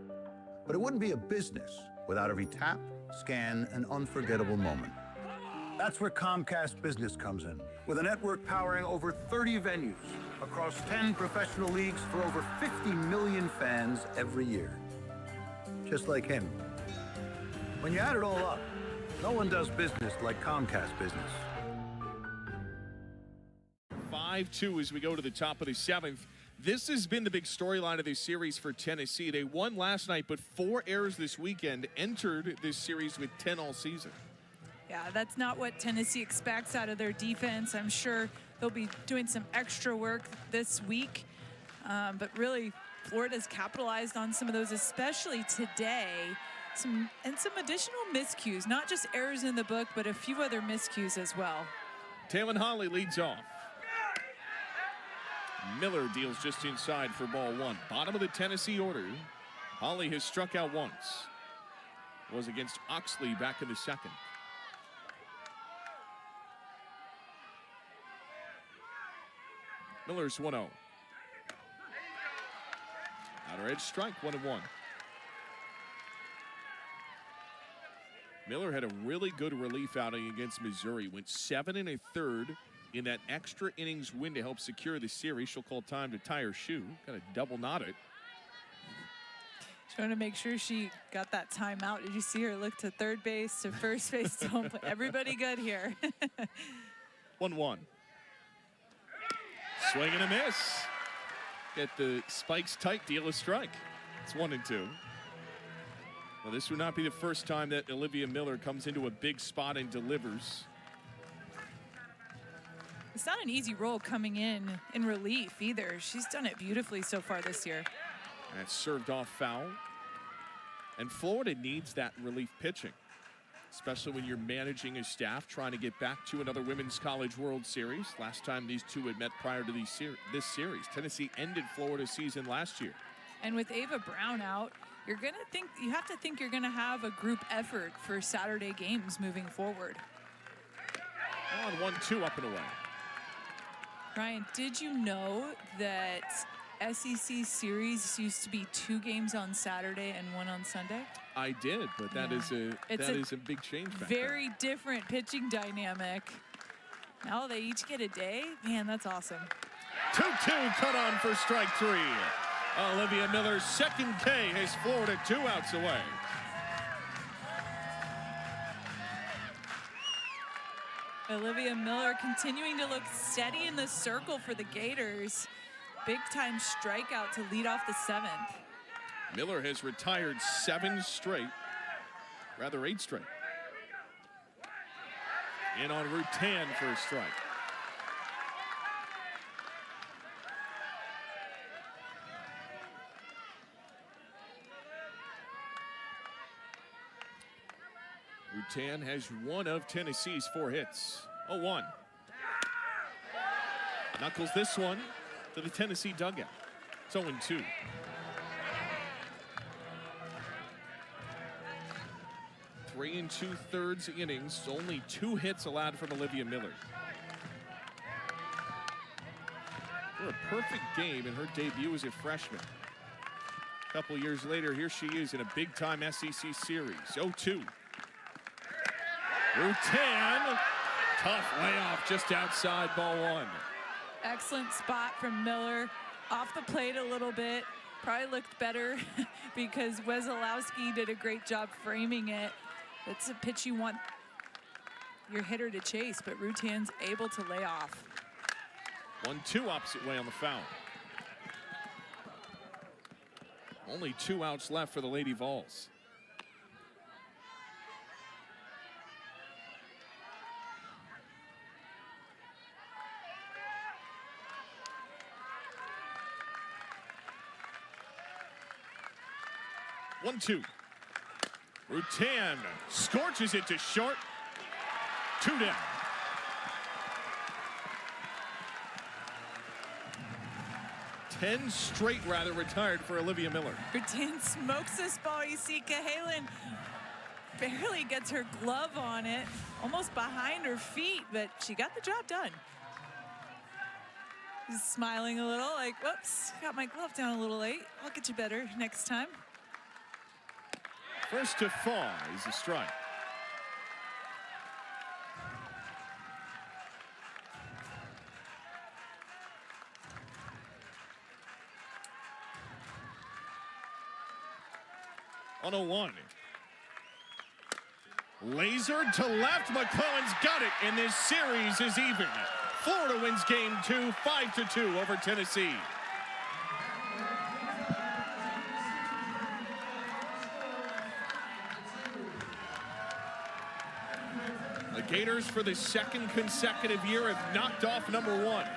J: But it wouldn't be a business without every tap, scan, and unforgettable moment. That's where Comcast Business comes in, with a network powering over 30 venues across 10 professional leagues for over 50 million fans every year. Just like him. When you add it all up, no one does business like Comcast Business.
A: 5-2 as we go to the top of the 7th. This has been the big storyline of this series for Tennessee. They won last night, but 4 errors this weekend, entered this series with 10 all season.
B: Yeah, that's not what Tennessee expects out of their defense. I'm sure they'll be doing some extra work this week. But really, Florida's capitalized on some of those, especially today. Some additional miscues, not just errors in the book, but a few other miscues as well.
A: Taylor Holly leads off. Miller deals just inside for ball 1. Bottom of the Tennessee order. Holly has struck out once. Was against Oxley back in the 2nd. Miller's 1-0. Outer edge strike, 1-1. Miller had a really good relief outing against Missouri. Went 7 1/3 in that extra innings win to help secure the series. She'll call time to tie her shoe. Got to double knot it.
B: Trying to make sure she got that timeout. Did you see her look to third base, to first base, to home plate? Everybody good here.
A: 1-1. Swing and a miss. Get the spikes tight, deal a strike. It's 1-2. Well, this would not be the first time that Olivia Miller comes into a big spot and delivers.
B: It's not an easy role coming in relief either. She's done it beautifully so far this year.
A: That's served off foul. And Florida needs that relief pitching, especially when you're managing a staff trying to get back to another Women's College World Series. Last time these two had met prior to this series. Tennessee ended Florida's season last year.
B: And with Ava Brown out, you have to think you're gonna have a group effort for Saturday games moving forward.
A: On 1-2 up and away.
B: Ryan, did you know that SEC series used to be 2 games on Saturday and 1 on Sunday?
A: I did, but that is a big change back
B: very different pitching dynamic. Now they each get a day. Man, that's awesome.
A: 2-2 cut on for strike 3. Olivia Miller's second K has Florida 2 outs away.
B: Olivia Miller continuing to look steady in the circle for the Gators. Big time strikeout to lead off the 7th.
A: Miller has retired 8 straight. In on route 10 for a strike. Rutan has one of Tennessee's 4 hits. 0-1. Knuckles this one to the Tennessee dugout. It's 0-2. Three and 2/3 innings. Only 2 hits allowed from Olivia Miller. perfect game in her debut as a freshman. A couple years later, here she is in a big-time SEC series. 0-2. Tenn, tough layoff just outside ball one.
B: Excellent spot from Miller. Off the plate a little bit. Probably looked better because Wesolowski did a great job framing it. That's a pitch you want your hitter to chase, but Rutan's able to lay off.
A: 1-2 opposite way on the foul. Only 2 outs left for the Lady Vols. One-two. Rutan scorches it to short. 2 down. Ten straight, retired for Olivia Miller.
B: Rutan smokes this ball. You see Cahalan barely gets her glove on it, almost behind her feet, but she got the job done. She's smiling a little like, whoops, got my glove down a little late. I'll get you better next time.
A: First to fall is a strike. On a 1. Laser to left. McClellan's got it, and this series is even. Florida wins game 2, 5-2 over Tennessee. The Gators, for the second consecutive year, have knocked off #1.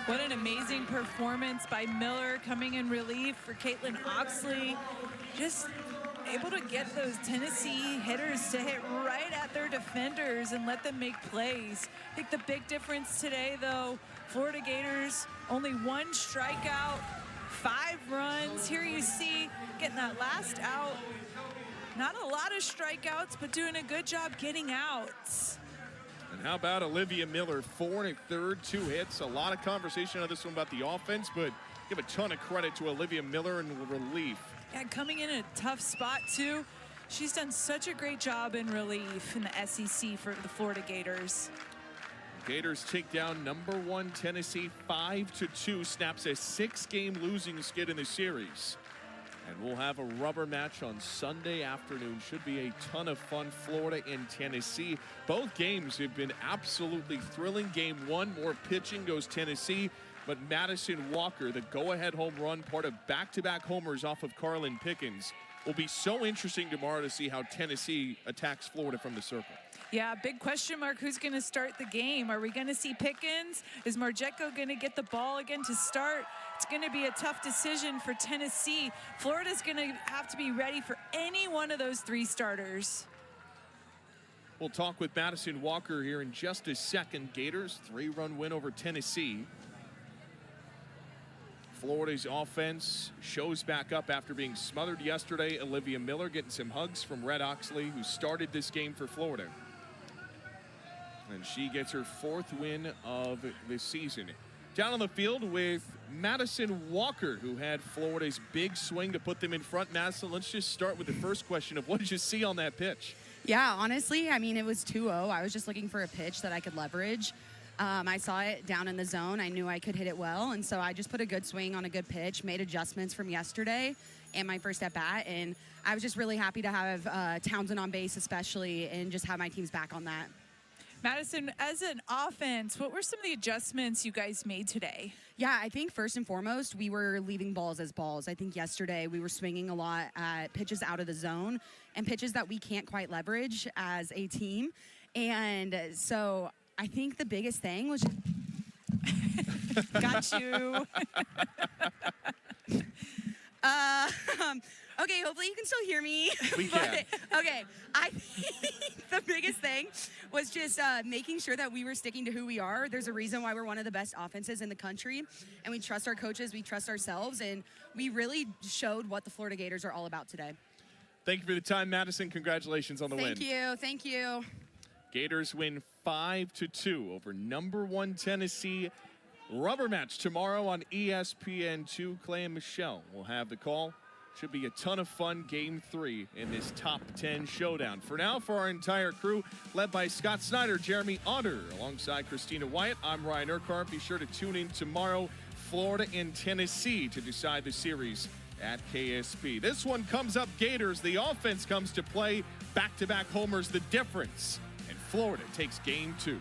B: What an amazing performance by Miller, coming in relief for Caitlin Oxley. Just able to get those Tennessee hitters to hit right at their defenders and let them make plays. I think the big difference today, though, Florida Gators, only 1 strikeout, 5 runs. Here you see getting that last out. Not a lot of strikeouts, but doing a good job getting outs.
A: And how about Olivia Miller, 4 1/3, 2 hits. A lot of conversation on this one about the offense, but give a ton of credit to Olivia Miller in relief.
B: Yeah, coming in a tough spot, too. She's done such a great job in relief in the SEC for the Florida Gators.
A: Gators take down #1 Tennessee 5-2, snaps a 6-game losing skid in the series. And we'll have a rubber match on Sunday afternoon. Should be a ton of fun. Florida and Tennessee. Both games have been absolutely thrilling. Game 1, more pitching goes Tennessee. But Madison Walker, the go-ahead home run, part of back-to-back homers off of Carlin Pickens, will be so interesting tomorrow to see how Tennessee attacks Florida from the circle.
B: Yeah, big question mark. Who's going to start the game? Are we going to see Pickens? Is Marjeko going to get the ball again to start? It's going to be a tough decision for Tennessee. Florida's going to have to be ready for any one of those 3 starters.
A: We'll talk with Madison Walker here in just a second. Gators 3-run win over Tennessee. Florida's offense shows back up after being smothered yesterday. Olivia Miller getting some hugs from Red Oxley, who started this game for Florida. And she gets her 4th win of the season. Down on the field with Madison Walker, who had Florida's big swing to put them in front. Madison, let's just start with the first question of what did you see on that pitch?
G: Yeah, honestly, I mean, it was 2-0. I was just looking for a pitch that I could leverage. I saw it down in the zone. I knew I could hit it well, and so I just put a good swing on a good pitch, made adjustments from yesterday and my first at-bat, and I was just really happy to have Townsend on base especially and just have my team's back on that.
B: Madison, as an offense, what were some of the adjustments you guys made today?
G: Yeah, I think first and foremost, we were leaving balls as balls. I think yesterday we were swinging a lot at pitches out of the zone and pitches that we can't quite leverage as a team. And so I think the biggest thing was
B: got you.
G: Okay, hopefully you can still hear me.
A: We can.
G: Okay, I think the biggest thing was just making sure that we were sticking to who we are. There's a reason why we're one of the best offenses in the country, and we trust our coaches, we trust ourselves, and we really showed what the Florida Gators are all about today.
A: Thank you for the time, Madison. Congratulations on the win.
G: Thank you.
A: Gators win 5-2 over #1 Tennessee. Rubber match tomorrow on ESPN2. Clay and Michelle will have the call. Should be a ton of fun. Game 3 in this top 10 showdown. For now, for our entire crew, led by Scott Snyder, Jeremy Otter, alongside Christina Wyatt, I'm Ryan Urquhart. Be sure to tune in tomorrow, Florida and Tennessee, to decide the series at KSP. This one comes up Gators. The offense comes to play. Back-to-back homers, the difference. And Florida takes game 2.